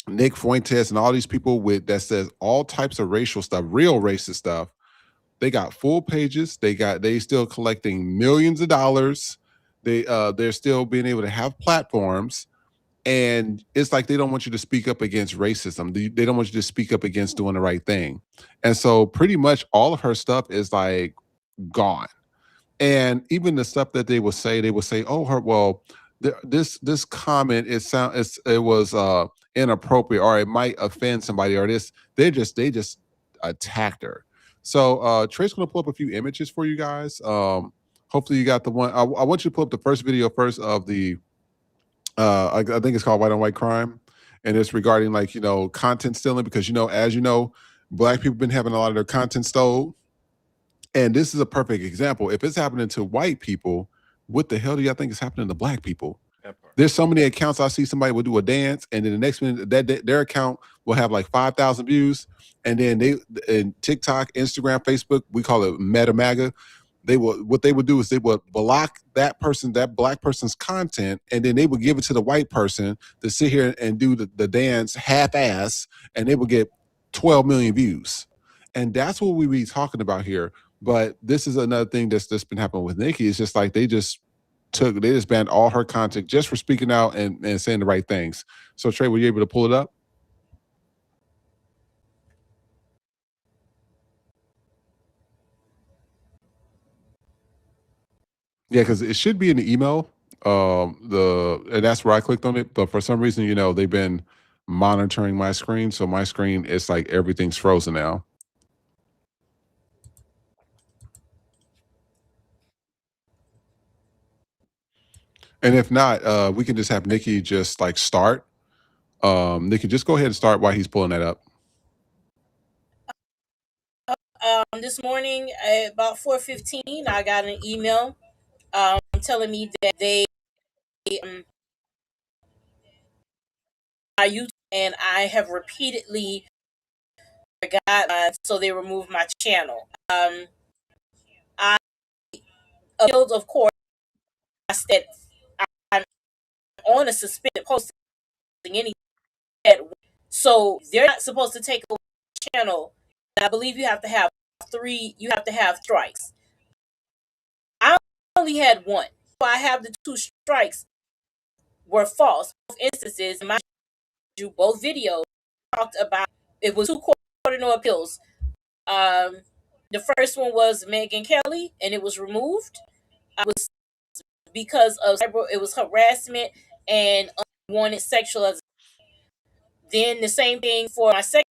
Nick Fuentes and all these people that says all types of racial stuff, real racist stuff. They got full pages. They still collecting millions of dollars. They're still being able to have platforms. And it's like they don't want you to speak up against racism. They don't want you to speak up against doing the right thing. And so pretty much all of her stuff is like gone. And even the stuff that they would say, oh, this comment it was inappropriate, or it might offend somebody, or they just attacked her. So Trey's gonna pull up a few images for you guys. Hopefully you got the one. I want you to pull up the first video first of the I think it's called White on White Crime, and it's regarding content stealing, because as you know, black people been having a lot of their content stolen. And this is a perfect example. If it's happening to white people, what the hell do y'all think is happening to black people? There's so many accounts. I see somebody will do a dance, and then the next minute their account will have like 5,000 views, and then in TikTok, Instagram, Facebook, we call it MAGA. What they would do is they would block that black person's content, and then they would give it to the white person to sit here and do the dance half-ass, and they would get 12 million views. And that's what we be talking about here. But this is another thing that's been happening with Nikki. It's just like they just banned all her content just for speaking out and saying the right things. So Trey, were you able to pull it up? Yeah, because it should be in the email. And that's where I clicked on it. But for some reason, they've been monitoring my screen. So my screen, it's like everything's frozen now. And if not, we can just have Nikki just like start. Nikki, just go ahead and start while he's pulling that up. This morning at about 4:15, I got an email telling me that they my YouTube, and I have repeatedly forgot, so they removed my channel. I appealed, of course. I said I'm on a suspended posting anything. So they're not supposed to take away the channel. I believe you have to have strikes. I only had one. So I have the 2 strikes were false. Both instances, both videos talked about it was 2 court no appeals. The first one was Megan Kelly, and it was removed. It was because of it was harassment and unwanted sexual. Then the same thing for my second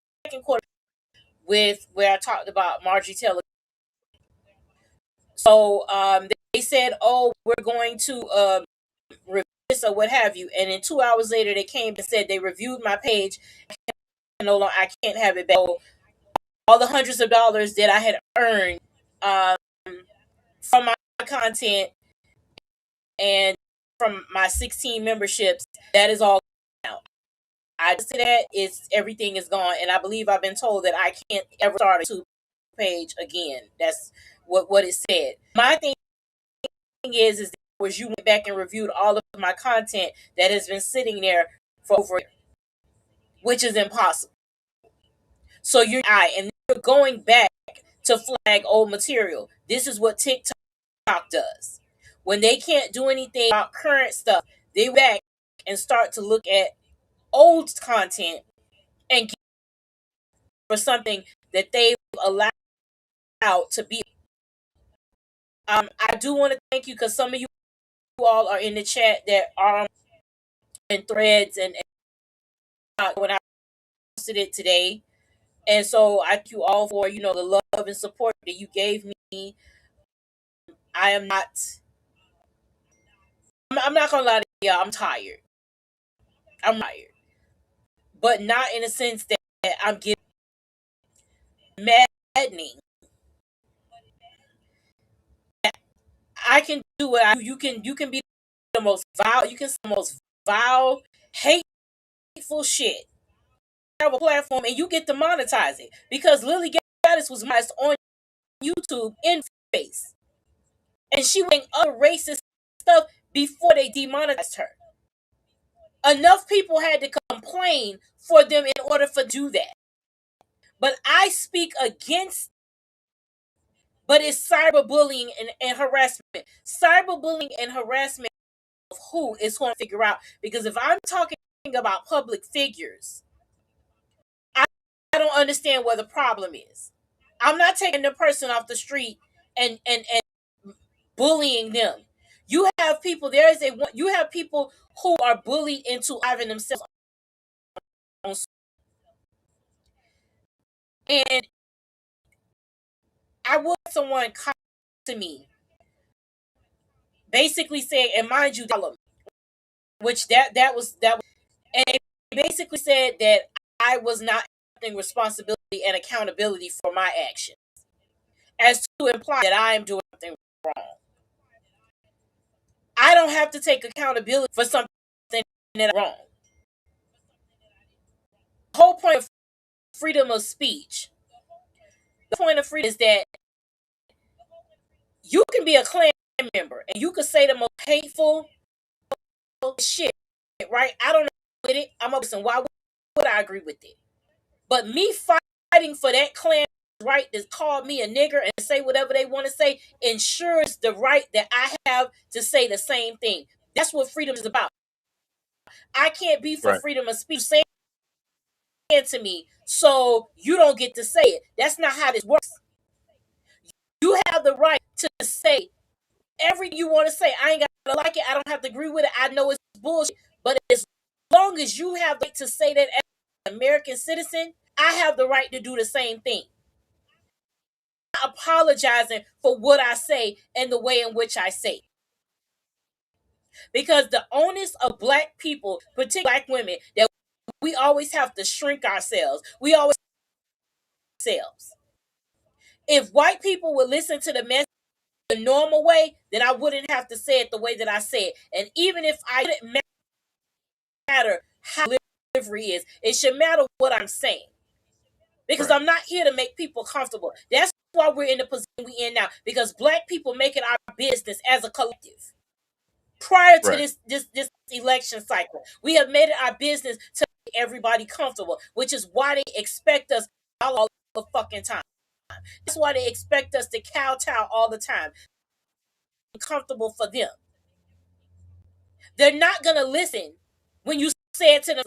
court with where I talked about Marjorie Taylor. So they said, "Oh, we're going to review this or what have you." And then 2 hours later, they came and said they reviewed my page. No longer, I can't have it back. So, all the hundreds of dollars that I had earned from my content and from my 16 memberships, that is all now. I just say that everything is gone, and I believe I've been told that I can't ever start a YouTube page again. That's what it said. My thing is that you went back and reviewed all of my content that has been sitting there for over a year, which is impossible. So you're going back to flag old material. This is what TikTok does. When they can't do anything about current stuff, they back and start to look at old content and get for something that they've allowed to be. I do want to thank you, because some of you all are in the chat that are in threads and when I posted it today. And so I thank you all for, the love and support that you gave me. I'm not gonna lie to you, I'm tired. But not in a sense that I'm getting maddening. I can do what I do. You can be the most vile, hateful shit. Have a platform and you get to monetize it, because Lily Gaddis was monetized on YouTube in face, and she was doing other racist stuff before they demonetized her. Enough people had to complain for them in order for do that. But I speak against. But it's cyberbullying and harassment. Cyberbullying and harassment of who is going to figure out. Because if I'm talking about public figures, I don't understand where the problem is. I'm not taking the person off the street and bullying them. You have people who are bullied into having themselves on, and I want someone come to me basically saying, and mind you, which that was, and they basically said that I was not taking responsibility and accountability for my actions, as to imply that I am doing something wrong. I don't have to take accountability for something that I'm wrong. The whole point of freedom of speech, the point of freedom is that you can be a Klan member and you can say the most hateful shit, right? I don't know with it. I'm a person. Why would I agree with it? But me fighting for that Klan right to call me a nigger and say whatever they want to say ensures the right that I have to say the same thing. That's what freedom is about. I can't be for freedom of speech saying to me, so you don't get to say it. That's not how this works. You have the right to say everything you want to say. I ain't got to like it. I don't have to agree with it. I know it's bullshit. But as long as you have the right to say that as an American citizen, I have the right to do the same thing. I'm not apologizing for what I say and the way in which I say it. Because the onus of Black people, particularly Black women, that we always have to shrink ourselves. We always ourselves. If white people would listen to the message the normal way, then I wouldn't have to say it the way that I say it. And even if I didn't matter how delivery is, it should matter what I'm saying. Because I'm not here to make people comfortable. That's why we're in the position we're in now. Because Black people make it our business as a collective. Prior to this election cycle, we have made it our business to make everybody comfortable, which is why they expect us all the fucking time. That's why they expect us to kowtow all the time. Comfortable for them. They're not gonna listen when you say it to them.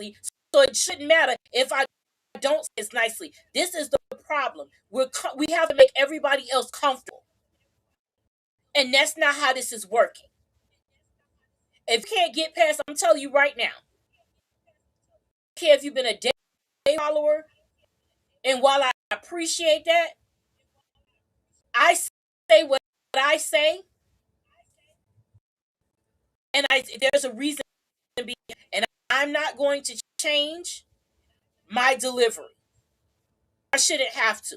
So it shouldn't matter if I don't say it nicely. This is the problem. We have to make everybody else comfortable, and that's not how this is working. If you can't get past, I'm telling you right now. I don't care if you've been a day follower, and while I appreciate that, I say what I say, and there's a reason to be, and I'm not going to change my delivery. I shouldn't have to.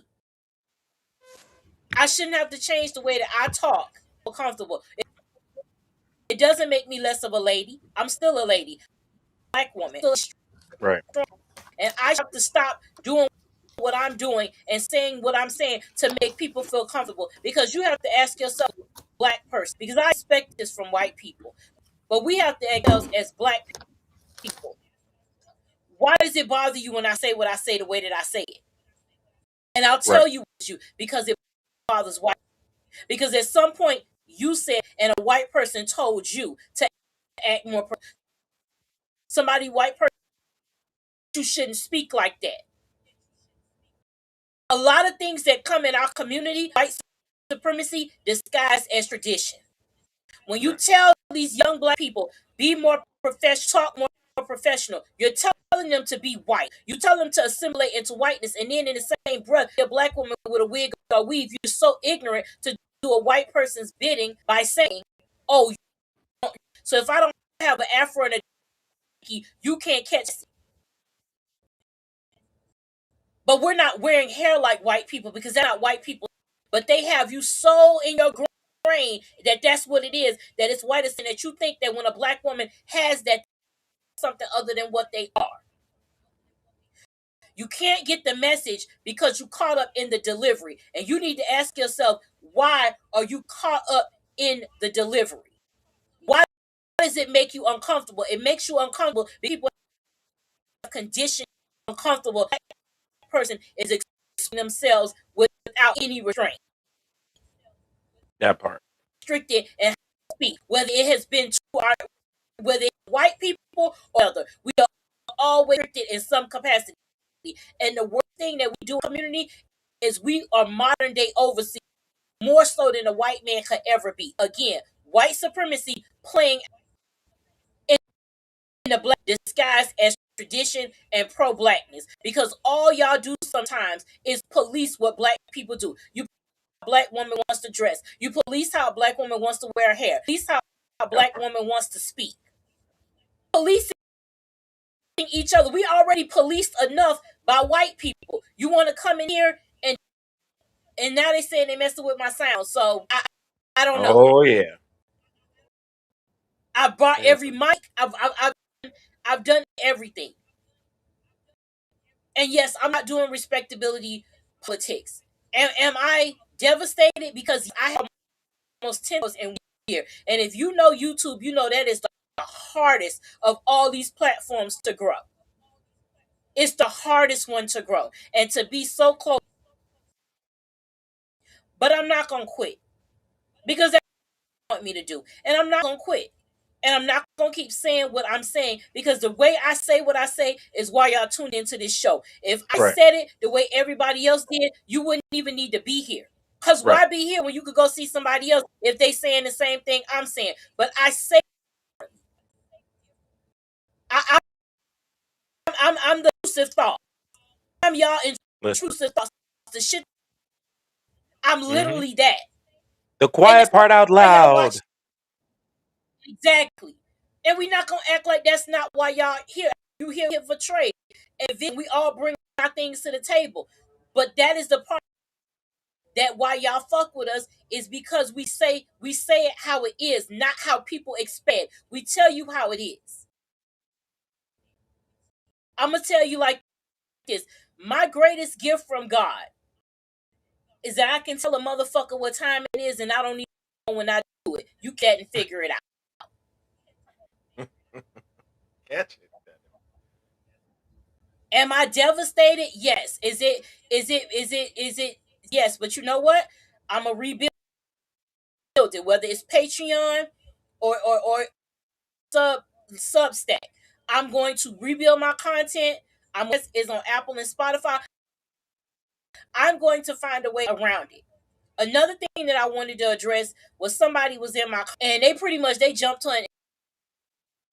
I shouldn't have to change the way that I talk. I'm comfortable. It doesn't make me less of a lady. I'm still a lady, Black woman. Right. And I have to stop doing what I'm doing and saying what I'm saying to make people feel comfortable. Because you have to ask yourself, Black person, because I expect this from white people, but we have to ask ourselves as Black people. Why does it bother you when I say what I say the way that I say it? And I'll tell you because it bothers white. Because at some point you said, and a white person told you to act more. Somebody white person, you shouldn't speak like that. A lot of things that come in our community, white supremacy, disguised as tradition. When you tell these young Black people, be more professional, talk more professional, you're telling them to be white. You tell them to assimilate into whiteness, and then in the same breath, a Black woman with a wig or weave, you're so ignorant to do a white person's bidding by saying, oh, so if I don't have an afro and a you can't catch it. But we're not wearing hair like white people because they're not white people. But they have you so in your brain that that's what it is, that it's white, and that you think that when a Black woman has that, something other than what they are. You can't get the message because you caught up in the delivery. And you need to ask yourself, why are you caught up in the delivery? Why does it make you uncomfortable? It makes you uncomfortable because people have conditioned uncomfortable. That person is expressing themselves without any restraint. That part. Restricted and speak, whether it has been whether it's white people or other. We are always restricted in some capacity. And the worst thing that we do in the community is we are modern day overseers. more so than a white man could ever be. Again, white supremacy playing in the black disguise as tradition and pro-blackness, because all y'all do sometimes is police what black people do. You a black woman wants to dress. You police how a black woman wants to wear hair. Police how a black woman wants to speak. Policing each other. We already policed enough by white people. You want to come in here and now they saying they messing with my sound. So I don't know. Oh yeah. I brought every mic. I've done everything. And yes, I'm not doing respectability politics. Am I devastated because I have almost 10 in 1 year? And if you know YouTube, you know that is the hardest of all these platforms to grow. It's the hardest one to grow. And to be so close. But I'm not going to quit. Because that's what they want me to do. And I'm not going to quit. And I'm not going to keep saying what I'm saying, because the way I say what I say is why y'all tuned into this show. If I said it the way everybody else did, you wouldn't even need to be here. Because why be here when you could go see somebody else if they saying the same thing I'm saying? But I say, I'm the intrusive thought. I'm y'all intrusive thoughts. The shit. I'm literally that. The quiet part out loud. Exactly. And we're not gonna act like that's not why y'all here. You here for trade, and then we all bring our things to the table. But that is the part that why y'all fuck with us is because we say it how it is, not how people expect. We tell you how it is. I'm gonna tell you like this: my greatest gift from God is that I can tell a motherfucker what time it is, and I don't even know when I do it. You can't figure it out. Catch it. Am I devastated? Yes. Is it? Yes. But you know what? I'm gonna rebuild it, whether it's Patreon or Substack. I'm going to rebuild my content. It's on Apple and Spotify. I'm going to find a way around it. Another thing that I wanted to address was somebody was in my, and they pretty much they jumped on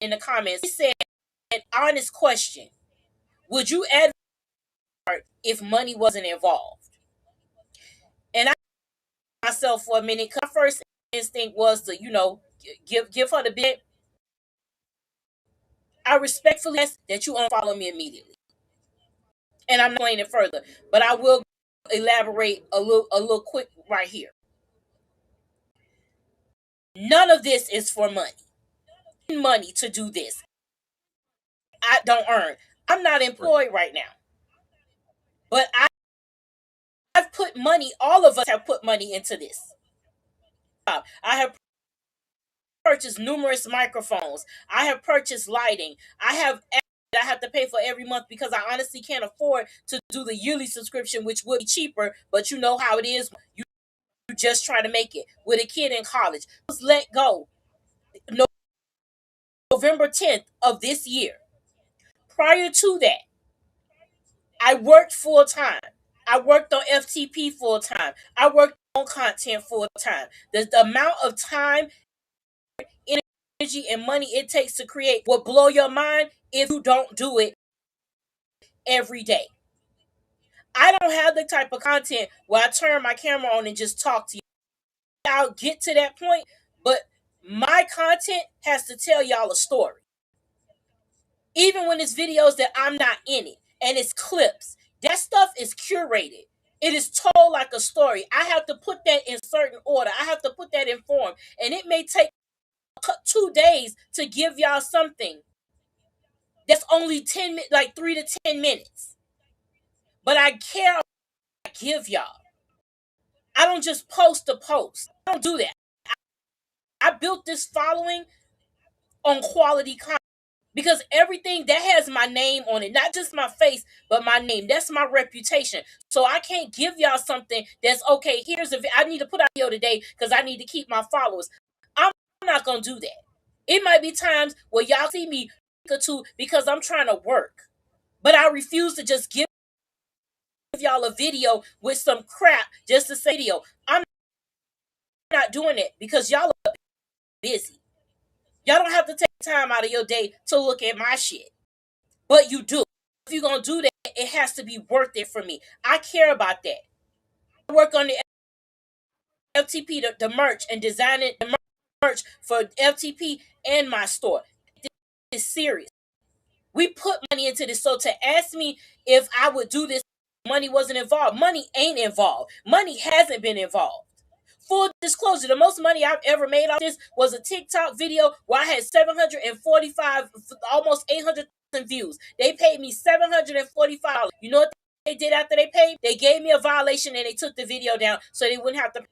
in the comments. They said, an honest question: would you advocate if money wasn't involved? And I myself for a minute. My first instinct was to, give her the bit. I respectfully ask that you unfollow me immediately, and I'm not playing it further, but I will elaborate a little quick right here. None of this is for money. Money to do this, I don't earn. I'm not employed right now, but I've put money. All of us have put money into this. I have purchased numerous microphones. I have purchased lighting. I have to pay for every month because I honestly can't afford to do the yearly subscription, which would be cheaper. But you know how it is. You just try to make it with a kid in college. Let's let go. November 10th of this year. Prior to that, I worked full time. I worked on FTP full time. I worked on content full time. The amount of time, energy, and money it takes to create will blow your mind if you don't do it every day. I don't have the type of content where I turn my camera on and just talk to you. I'll get to that point, but my content has to tell y'all a story. Even when it's videos that I'm not in it and it's clips, that stuff is curated. It is told like a story. I have to put that in certain order. I have to put that in form. And it may take 2 days to give y'all something that's only 10 minutes, like 3 to 10 minutes. But I care what I give y'all. I don't just post to post. I don't do that. I built this following on quality content. Because everything that has my name on it, not just my face, but my name, that's my reputation. So I can't give y'all something that's okay. I need to put out a video today because I need to keep my followers. I'm not going to do that. It might be times where y'all see me or two because I'm trying to work. But I refuse to just give y'all a video with some crap just to say video. I'm not doing it because y'all are busy. Y'all don't have to take time out of your day to look at my shit. But you do. If you're going to do that, it has to be worth it for me. I care about that. I work on the FTP, the merch, and designing the merch for FTP and my store. This is serious. We put money into this. So to ask me if I would do this, money wasn't involved. Money ain't involved. Money hasn't been involved. Full disclosure, the most money I've ever made off this was a TikTok video where I had 745, almost 800,000 views. They paid me $745. You know what they did after they paid? They gave me a violation and they took the video down so they wouldn't have to.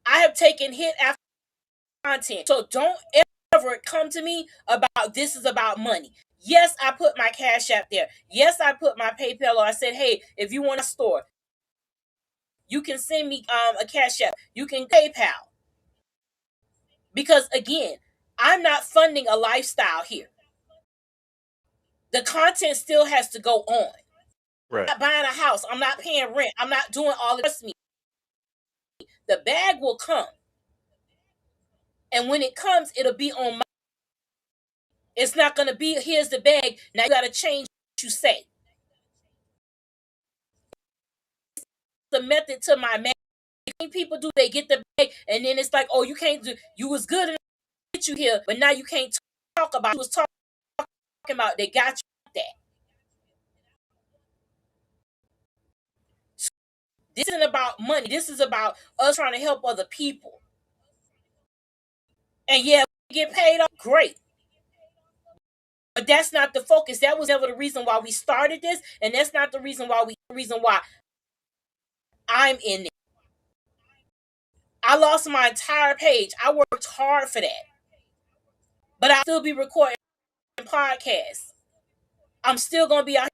I have taken hit after content. So don't ever come to me about this is about money. Yes, I put my Cash App there. Yes, I put my PayPal, or I said, hey, if you want a store, you can send me a Cash App. You can PayPal. Because again, I'm not funding a lifestyle here. The content still has to go on. Right. I'm not buying a house. I'm not paying rent. I'm not doing all of this. The bag will come. And when it comes, it'll be on my. It's not going to be, here's the bag. Now you got to change what you say. The method to my man. People do, they get the bag, and then it's like, oh, you can't do, you was good enough to get you here, but now you can't talk about, you was talking about, they got you that. So this isn't about money. This is about us trying to help other people. And yeah, we get paid off, great. But that's not the focus. That was never the reason why we started this, and that's not the reason why I'm in it. I lost my entire page. I worked hard for that. But I'll still be recording podcasts. I'm still going to be out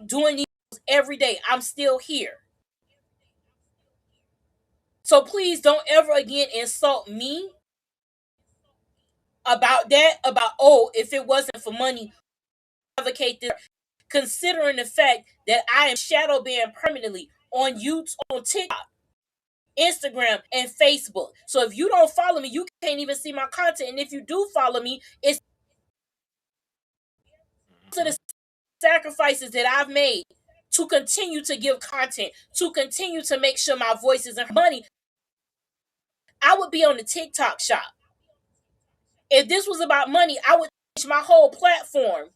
doing these every day. I'm still here. So please don't ever again insult me about that, about, oh, if it wasn't for money, advocate this, considering the fact that I am shadow banned permanently on YouTube, on TikTok, Instagram, and Facebook. So if you don't follow me, you can't even see my content. And if you do follow me, it's the sacrifices that I've made to continue to give content, to continue to make sure my voice isn't money. I would be on the TikTok shop. If this was about money, I would change my whole platform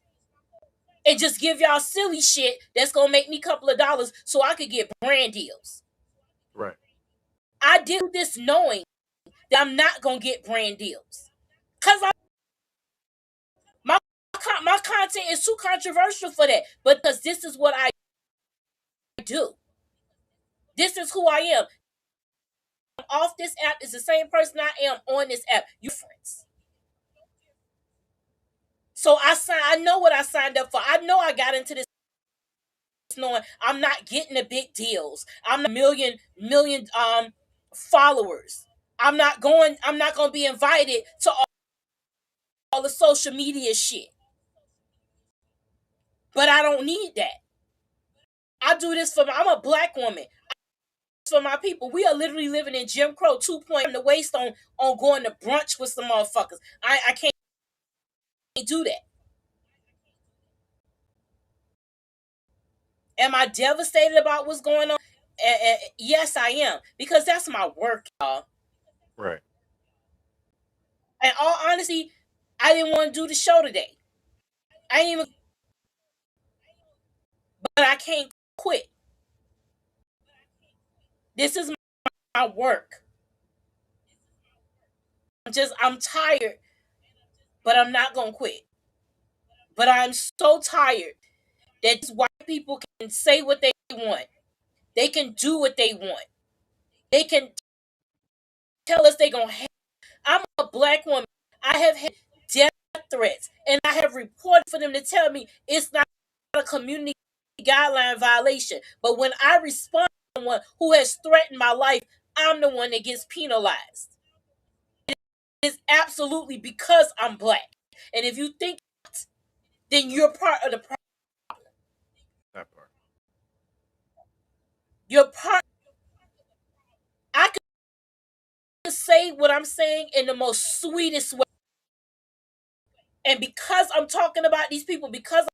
and just give y'all silly shit that's gonna make me a couple of dollars so I could get brand deals. Right. I did this knowing that I'm not gonna get brand deals. Cause my content is too controversial for that. But because this is what I do. This is who I am. Off this app is the same person I am on this app. You friends. So I know what I signed up for. I know I got into this knowing I'm not getting the big deals. I'm not million followers. I'm not going to be invited to all the social media shit. But I don't need that. I do this I'm a black woman. For my people, we are literally living in Jim Crow 2.0 the waist on going to brunch with some motherfuckers. I can't do that. Am I devastated about what's going on? Yes, I am. Because that's my work, y'all. Right. And all honesty, I didn't want to do the show today. I didn't even, but I can't quit. This is my work. I'm tired, but I'm not going to quit. But I'm so tired that these white people can say what they want. They can do what they want. They can tell us they're going to hate. I'm a black woman. I have had death threats, and I have reported for them to tell me it's not a community guideline violation. But when I respond to someone who has threatened my life, I'm the one that gets penalized. It is absolutely because I'm black. And if you think that, then you're part of the problem. That part. Your part, I could say what I'm saying in the most sweetest way. And because I'm talking about these people, because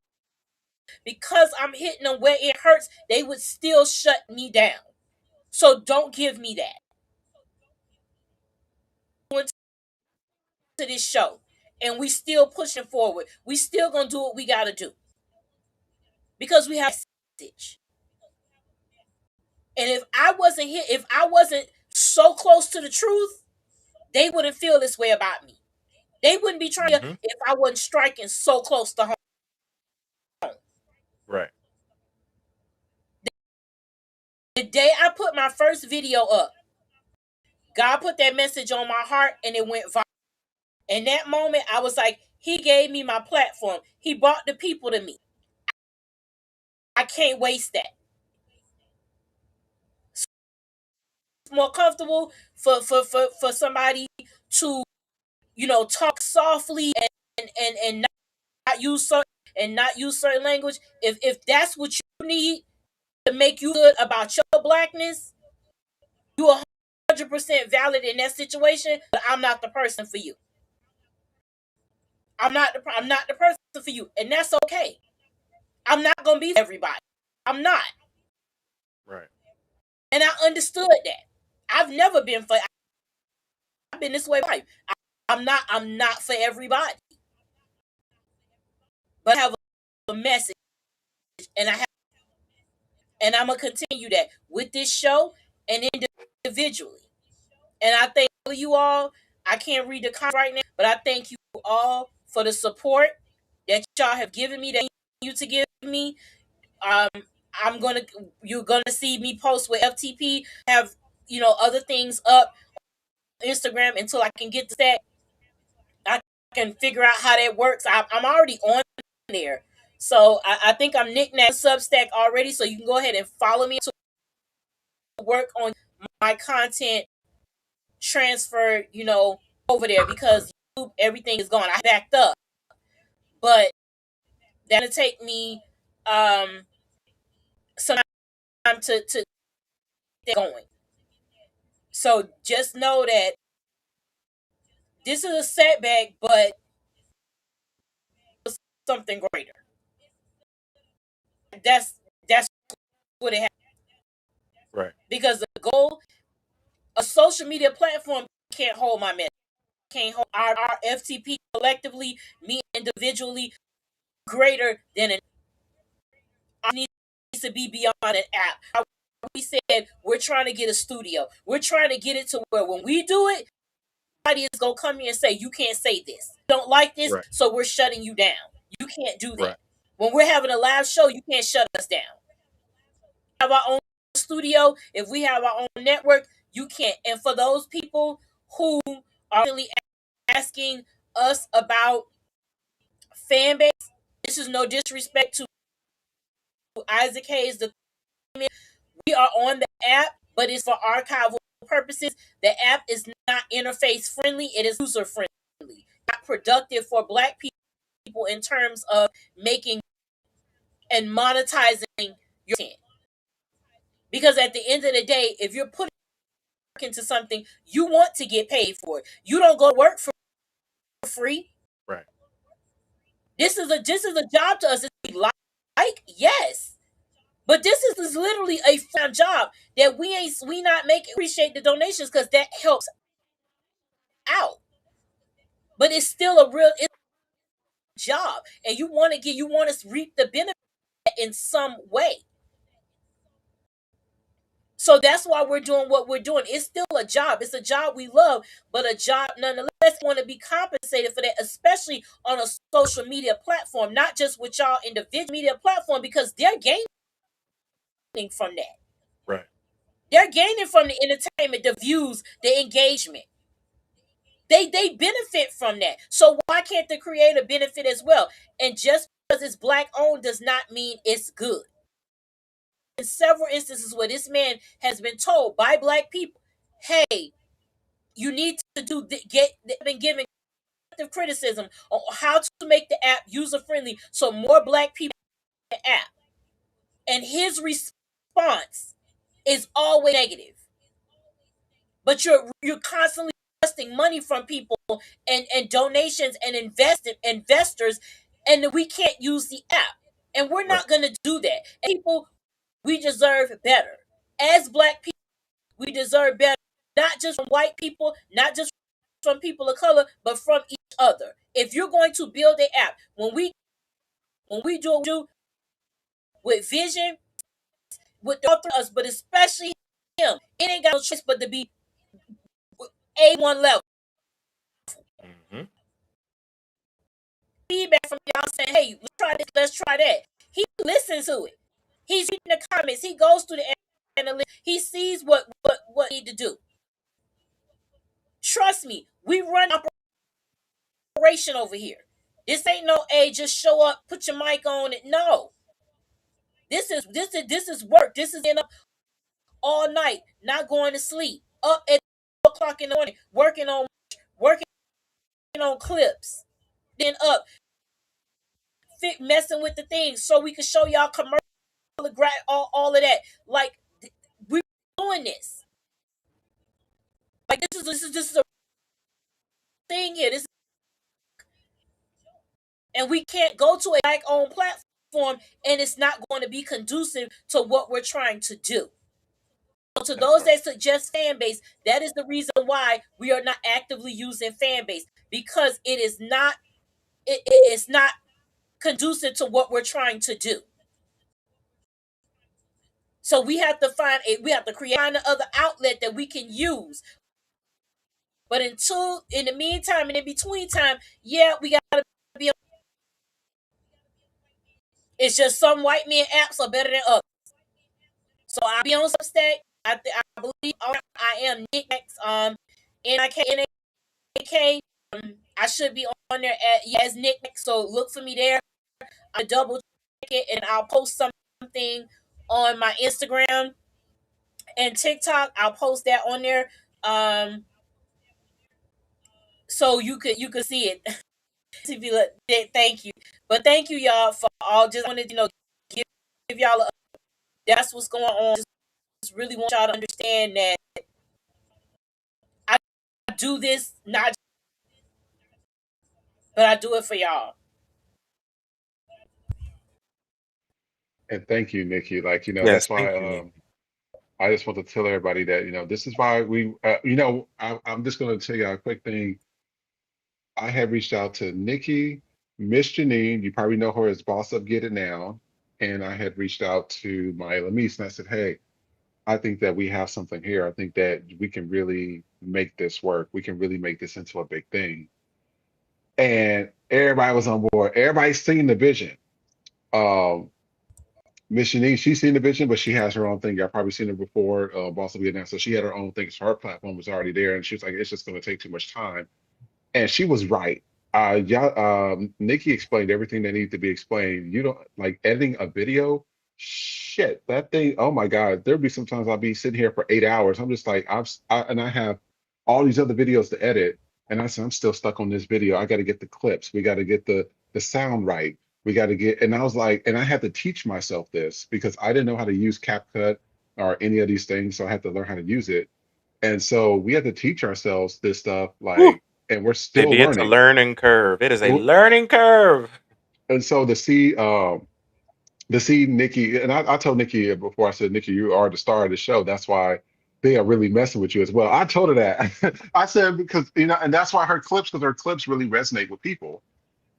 I'm hitting them where it hurts, they would still shut me down. So don't give me that. To this show, and we still pushing forward. We still gonna do what we gotta do because we have a message. And if I wasn't here, if I wasn't so close to the truth, they wouldn't feel this way about me. They wouldn't be trying to if I wasn't striking so close to home. Right. The day I put my first video up, God put that message on my heart and it went viral. In that moment, I was like, He gave me my platform. He brought the people to me. I can't waste that. It's more comfortable for somebody to, talk softly and not use certain language. If that's what you need to make you good about your blackness, you are 100% valid in that situation. But I'm not the person for you. I'm not the person for you, and that's okay. I'm not gonna be for everybody. I'm not. Right. And I understood that. I've never been for. I've been this way. I'm not for everybody. But I have a message, and I'm gonna continue that with this show and individually. And I thank you all. I can't read the comments right now, but I thank you all for the support that y'all have given me, that you to give me. You're gonna see me post with FTP, have other things up on Instagram until I can get to that. I can figure out how that works. I'm already on there, so I think I'm nicknamed Substack already. So you can go ahead and follow me to work on my content transfer, over there, because YouTube, everything is gone. I backed up, but that'll take me some time to get going. So just know that this is a setback, but something greater. That's what it has. Right. Because the goal, a social media platform can't hold my message. Can't hold our FTP collectively, me individually, greater than an. It needs to be beyond an app. We said we're trying to get a studio. We're trying to get it to where when we do it, somebody is gonna come here and say you can't say this. You don't like this, Right. so we're shutting you down. You can't do that. Right. When we're having a live show, you can't shut us down. Have our own studio. If we have our own network, you can't. And for those people who are really asking us about fan base, this is no disrespect to Isaac Hayes. We are on the app, but it's for archival purposes. The app is not interface friendly. It is user friendly. Not productive for Black people in terms of making and monetizing your content. Because at the end of the day, if you're putting into something, you want to get paid for it. You don't go to work for free. Right. This is a job to us. It's like yes, but this is literally a fun job that we not make. Appreciate the donations because that helps out. But it's still it's a job, and you want to reap the benefit in some way. So that's why we're doing what we're doing. It's still a job. It's a job we love, but a job nonetheless. Want to be compensated for that, especially on a social media platform, not just with y'all individual media platform, because they're gaining from that. Right. They're gaining from the entertainment, the views, the engagement. They benefit from that. So why can't the creator benefit as well? And just because it's Black owned does not mean it's good. In several instances where this man has been told by Black people, hey, you need to been given criticism on how to make the app user friendly so more Black people the app. And his response is always negative. But you're constantly requesting money from people and donations and investors, and we can't use the app. And we're not gonna do that. And people, we deserve better. As black people, we deserve better. Not just from white people, not just from people of color, but from each other. If you're going to build an app, when we do what we do with vision, with the author us, but especially him, it ain't got no choice but to be A1 level. Feedback from y'all saying, hey, let's try this, let's try that. He listens to it. He's reading the comments. He goes through the analytics. He sees what we need to do. Trust me, we run operation over here. This ain't no just show up, put your mic on it. No. This is work. This is in up all night, not going to sleep. Up at 2 o'clock in the morning, working on clips. Then up, messing with the things so we can show y'all commercial, all of that. Like, we're doing this. Like, this is a thing here. And we can't go to a black-owned platform and it's not going to be conducive to what we're trying to do. So to those that suggest fan base, that is the reason why we are not actively using fan base, because it is not it's not conducive to what we're trying to do. So we have to create another outlet that we can use. But in the meantime and in between time, yeah, we gotta be. It's just some white men apps are better than others. So I'll be on Substack. I believe I am Nick NIK. I should be on there as Nick. So look for me there. I double check it and I'll post something on my Instagram and TikTok. I'll post that on there. So you could see it. Thank you. But thank you y'all for all. Just wanted to give y'all that's what's going on. Just really want y'all to understand that I do this not, but I do it for y'all. And thank you, Nikki. Like, Yes, that's thank why you, Nick. I just want to tell everybody that, this is why I'm just going to tell you a quick thing. I have reached out to Nikki, Miss Janine. You probably know her as Boss Up Get It Now. And I had reached out to my Lamise and I said, hey, I think that we have something here. I think that we can really make this work. We can really make this into a big thing. And everybody was on board. Everybody's seen the vision. Miss Janine, she's seen the vision, but she has her own thing. Y'all probably seen her before, Boss Up Get It Now. So she had her own thing. So her platform was already there. And she was like, it's just going to take too much time. And she was right. Nikki explained everything that needed to be explained. You don't like editing a video. Shit, that thing. Oh my God, there'll be sometimes I'll be sitting here for 8 hours. I'm just like, I have all these other videos to edit, and I said I'm still stuck on this video. I got to get the clips. We got to get the sound right. We got to get. And I was like, and I had to teach myself this because I didn't know how to use CapCut or any of these things, so I had to learn how to use it. And so we had to teach ourselves this stuff, Whew. and we're still Baby, it's a learning. learning curve. It is a learning curve. And so to see Nikki, and I told Nikki before, I said, Nikki, you are the star of the show. That's why they are really messing with you as well. I told her that. I said, because, and that's why because her clips really resonate with people.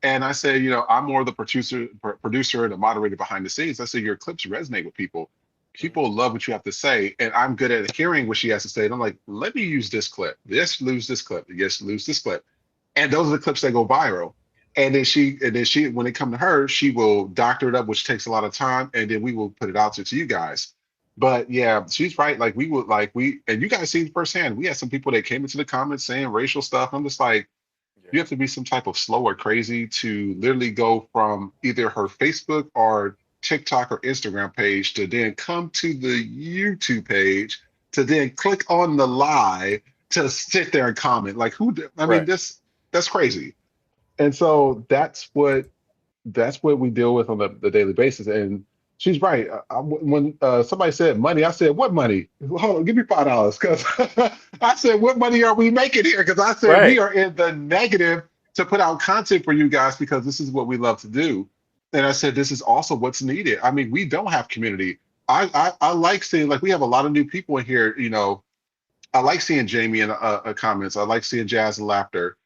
And I said, I'm more the producer, the moderator behind the scenes. I said, your clips resonate with people. People love what you have to say. And I'm good at hearing what she has to say. And I'm like, let me use this clip. Yes, lose this clip. Yes, lose this clip. And those are the clips that go viral. And then she, when it come to her, she will doctor it up, which takes a lot of time. And then we will put it out to you guys. But yeah, she's right. Like and you guys seen firsthand, we had some people that came into the comments saying racial stuff. I'm just like, you have to be some type of slow or crazy to literally go from either her Facebook or TikTok or Instagram page to then come to the YouTube page to then click on the live to sit there and comment. Like I mean, that's crazy. And so that's what we deal with on the daily basis. And She's right. When somebody said money, I said, "What money? Hold on, give me $5." Because I said, "What money are we making here?" Because I said we Right. are in the negative to put out content for you guys because this is what we love to do. And I said, "This is also what's needed." I mean, we don't have community. I like seeing like we have a lot of new people in here. I like seeing Jamie in comments. I like seeing Jazz and Laughter.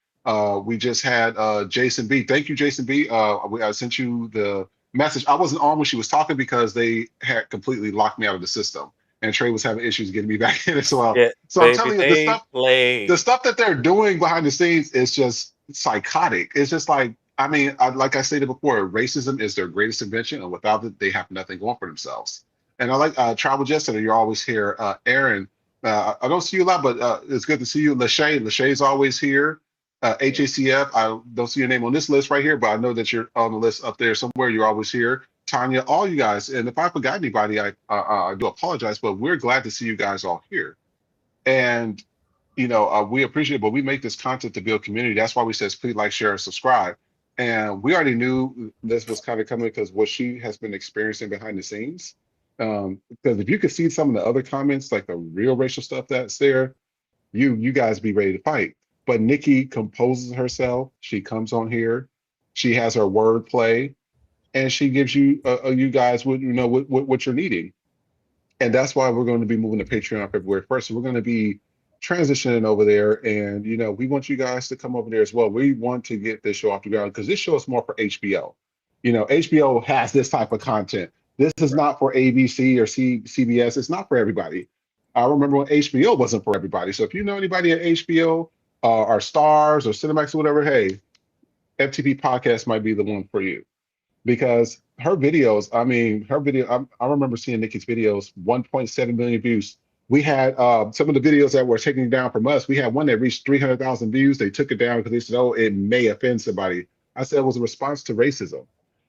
We just had Jason B. Thank you, Jason B. I sent you the message. I wasn't on when she was talking because they had completely locked me out of the system, and Trey was having issues getting me back in as well. Yeah, So I'm baby, telling you, they the play. stuff that they're doing behind the scenes is just psychotic. It's just like, I mean, like I stated before, racism is their greatest invention, and without it, they have nothing going for themselves. And I like Travel Jester. You're always here, Aaron. I don't see you a lot, but it's good to see you. Lachey. Lachey's always here. HACF. I don't see your name on this list right here, but I know that you're on the list up there somewhere. You're always here. Tanya, all you guys. And if I forgot anybody, I do apologize, but we're glad to see you guys all here. And we appreciate it, but we make this content to build community. That's why we says please like, share, and subscribe. And we already knew this was kind of coming because what she has been experiencing behind the scenes. Because if you could see some of the other comments, like the real racial stuff that's there, you guys be ready to fight. But Nikki composes herself. She comes on here. She has her word play, and she gives you guys what you're needing. And that's why we're going to be moving to Patreon on February 1st. So we're going to be transitioning over there. And, we want you guys to come over there as well. We want to get this show off the ground because this show is more for HBO. HBO has this type of content. This is not for ABC or CBS. It's not for everybody. I remember when HBO wasn't for everybody. So if you know anybody at HBO or Stars or Cinemax or whatever, hey, FTP podcast might be the one for you because her videos, I mean, I remember seeing Nikki's videos, 1.7 million views. We had some of the videos that were taken down from us. We had one that reached 300,000 views. They took it down because they said, oh, it may offend somebody. I said it was a response to racism.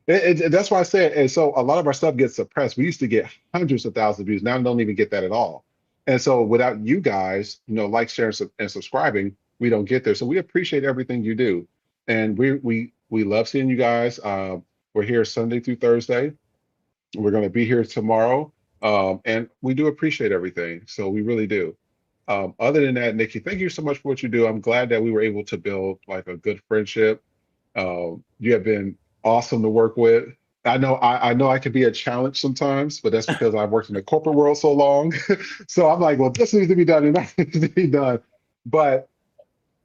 That's why I said, and so a lot of our stuff gets suppressed. We used to get hundreds of thousands of views. Now I don't even get that at all. And so without you guys, like, sharing, and subscribing, we don't get there. So we appreciate everything you do. And we love seeing you guys. We're here Sunday through Thursday. We're going to be here tomorrow. And we do appreciate everything. So we really do. Other than that, Nikki, thank you so much for what you do. I'm glad that we were able to build like a good friendship. You have been awesome to work with. I know I can be a challenge sometimes, but that's because I've worked in the corporate world so long. So I'm like, well, this needs to be done and that needs to be done. But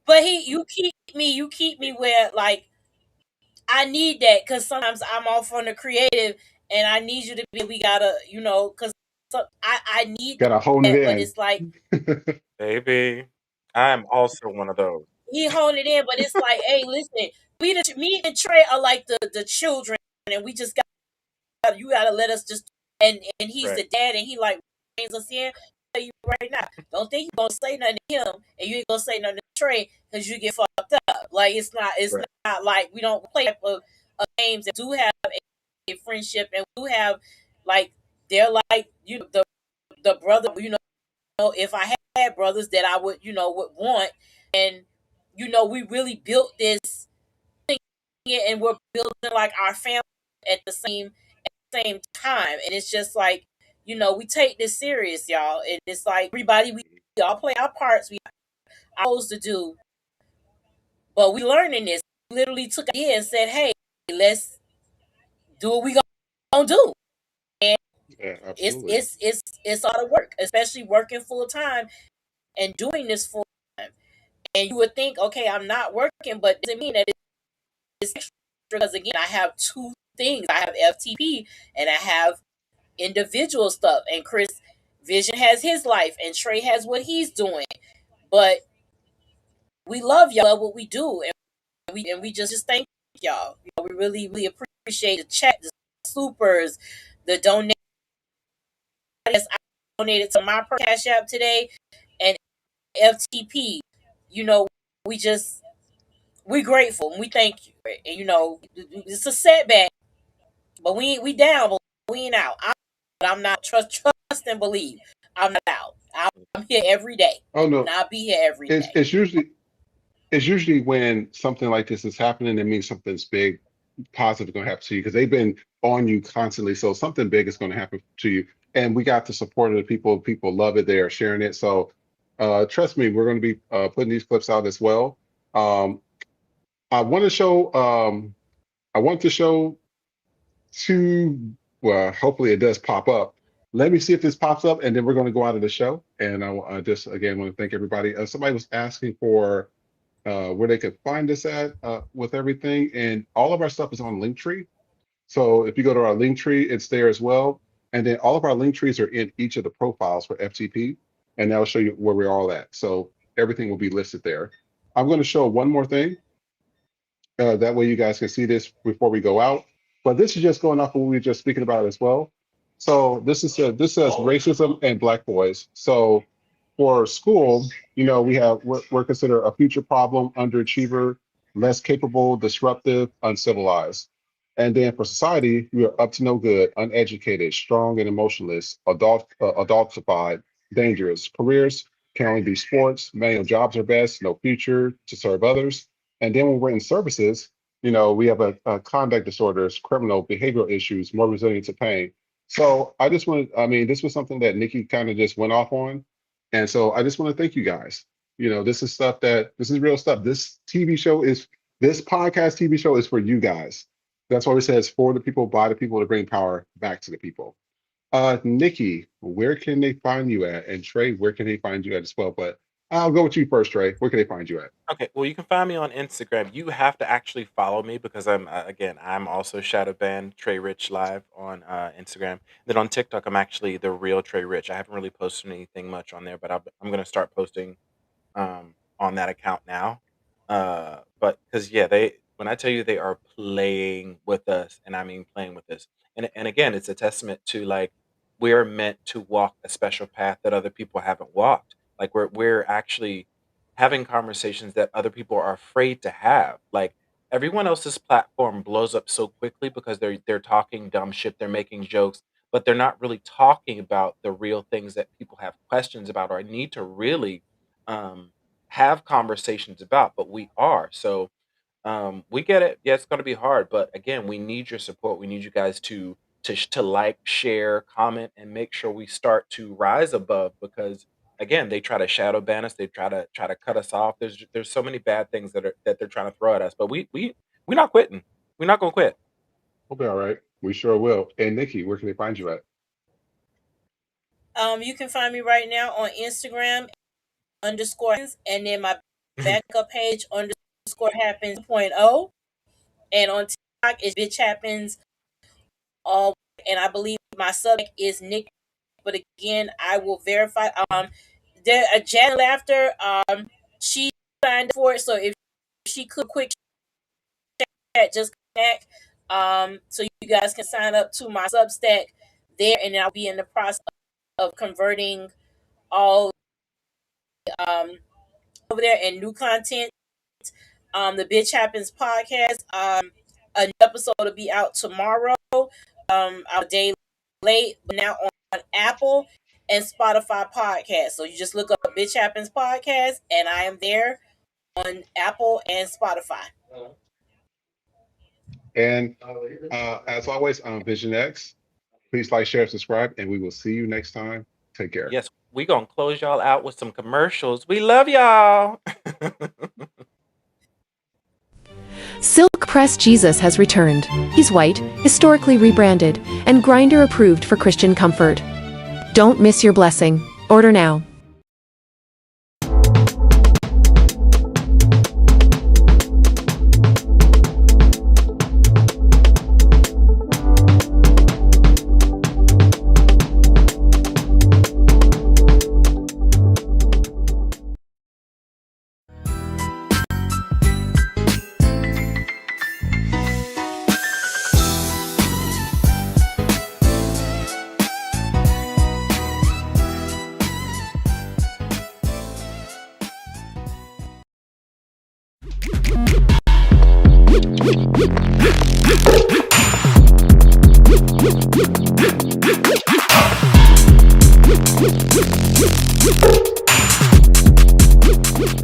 you keep me where like I need that because sometimes I'm off on the creative and I need you to be. We gotta, because I need gotta hone it that, but in. it's like Baby, I am also one of those. he hone it in, but it's like, hey, listen, me and Trey are like the children, and we just you gotta let us just and he's Right. the dad, and he like brings us in. I'll tell you right now, don't think you're gonna say nothing to him, and you ain't gonna say nothing to Trey because you get fucked up. Like it's Right. not like we don't play type of games that do have a friendship and do have like they're like the brother. If I had brothers that I would would want, and we really built this thing, and we're building like our family at the same time, and it's just like we take this serious, y'all, and it's like everybody we all play our parts. We are supposed to do, but we learning this. We literally took an idea and said, "Hey, let's do what we gonna do," and Yeah, it's absolutely. it's it's it's a lot of work, especially working full time and doing this full time. And you would think, okay, I'm not working, but doesn't mean that it's extra because again, I have two things. I have FTP and I have individual stuff. And Chris Vision has his life and Trey has what he's doing. But we love y'all, love what we do, and we just thank y'all. We really, really appreciate the chat, the supers, the donation. I donated to my Cash App today and FTP. You know, we just we grateful and we thank you. And it's a setback, but we down, but we ain't out. I'm not trust and believe. I'm not out. I'm here every day, Oh and no, I'll be here every it's day. it's usually it's usually when something like this is happening, it means something's big. positive is going to happen to you because they've been on you constantly. So something big is going to happen to you. And we got the support of the people. People love it. They are sharing it. So trust me, we're going to be putting these clips out as well. I want to show. I want to show two. Well, hopefully it does pop up. Let me see if this pops up, and then we're going to go out of the show. And I just again want to thank everybody. Somebody was asking for where they could find us at with everything, and all of our stuff is on Linktree. So if you go to our Linktree, it's there as well. And then all of our link trees are in each of the profiles for FTP, and that'll show you where we're all at. So everything will be listed there. I'm going to show one more thing. That way you guys can see this before we go out. But this is just going off of what we were just speaking about as well. So this says racism and Black boys. So for school, we're considered a future problem, underachiever, less capable, disruptive, uncivilized. And then for society, we are up to no good, uneducated, strong and emotionless, adultified, dangerous. Careers can only be sports, manual jobs are best, no future to serve others. And then when we're in services, we have a conduct disorders, criminal behavioral issues, more resilient to pain. So this was something that Nikki kind of just went off on. And so I just want to thank you guys. This is real stuff. This podcast TV show is for you guys. That's why we say it's for the people, by the people, to bring power back to the people. Nikki, where can they find you at? And Trey, where can they find you at as well? But I'll go with you first, Trey. Where can they find you at? Okay, well, you can find me on Instagram. You have to actually follow me because I'm also shadow banned Trey Rich Live on Instagram. Then on TikTok, I'm actually the real Trey Rich. I haven't really posted anything much on there, but I'm going to start posting on that account now. But because when I tell you they are playing with us, and I mean playing with us, and again, it's a testament to like we are meant to walk a special path that other people haven't walked. Like we're actually having conversations that other people are afraid to have. Like everyone else's platform blows up so quickly because they're talking dumb shit, they're making jokes, but they're not really talking about the real things that people have questions about or need to really have conversations about. But we are. So we get it. Yeah, it's going to be hard, but again, we need your support. We need you guys to like, share, comment, and make sure we start to rise above. Because again, they try to shadow ban us. They try to cut us off. There's so many bad things that they're trying to throw at us. But we're not quitting. We're not gonna quit. We'll be all right. We sure will. And Nikki, where can they find you at? You can find me right now on Instagram _, and then my backup page _happens 2.0, and on TikTok is bitch happens all, and I believe my subject is Nick, but again I will verify. There a Jan Laughter, she signed up for it, so if she could quick chat, just connect, so you guys can sign up to my Substack there, and then I'll be in the process of converting all over there and new content. The Bitch Happens podcast, an episode will be out tomorrow, a day late, but now on Apple and Spotify podcast. So you just look up Bitch Happens podcast, and I am there on Apple and Spotify. And as always, I'm Vision X. Please like, share, subscribe, and we will see you next time. Take care. Yes, we're gonna close y'all out with some commercials. We love y'all. Silk Press Jesus has returned. He's white, historically rebranded, and Grindr approved for Christian comfort. Don't miss your blessing. Order now.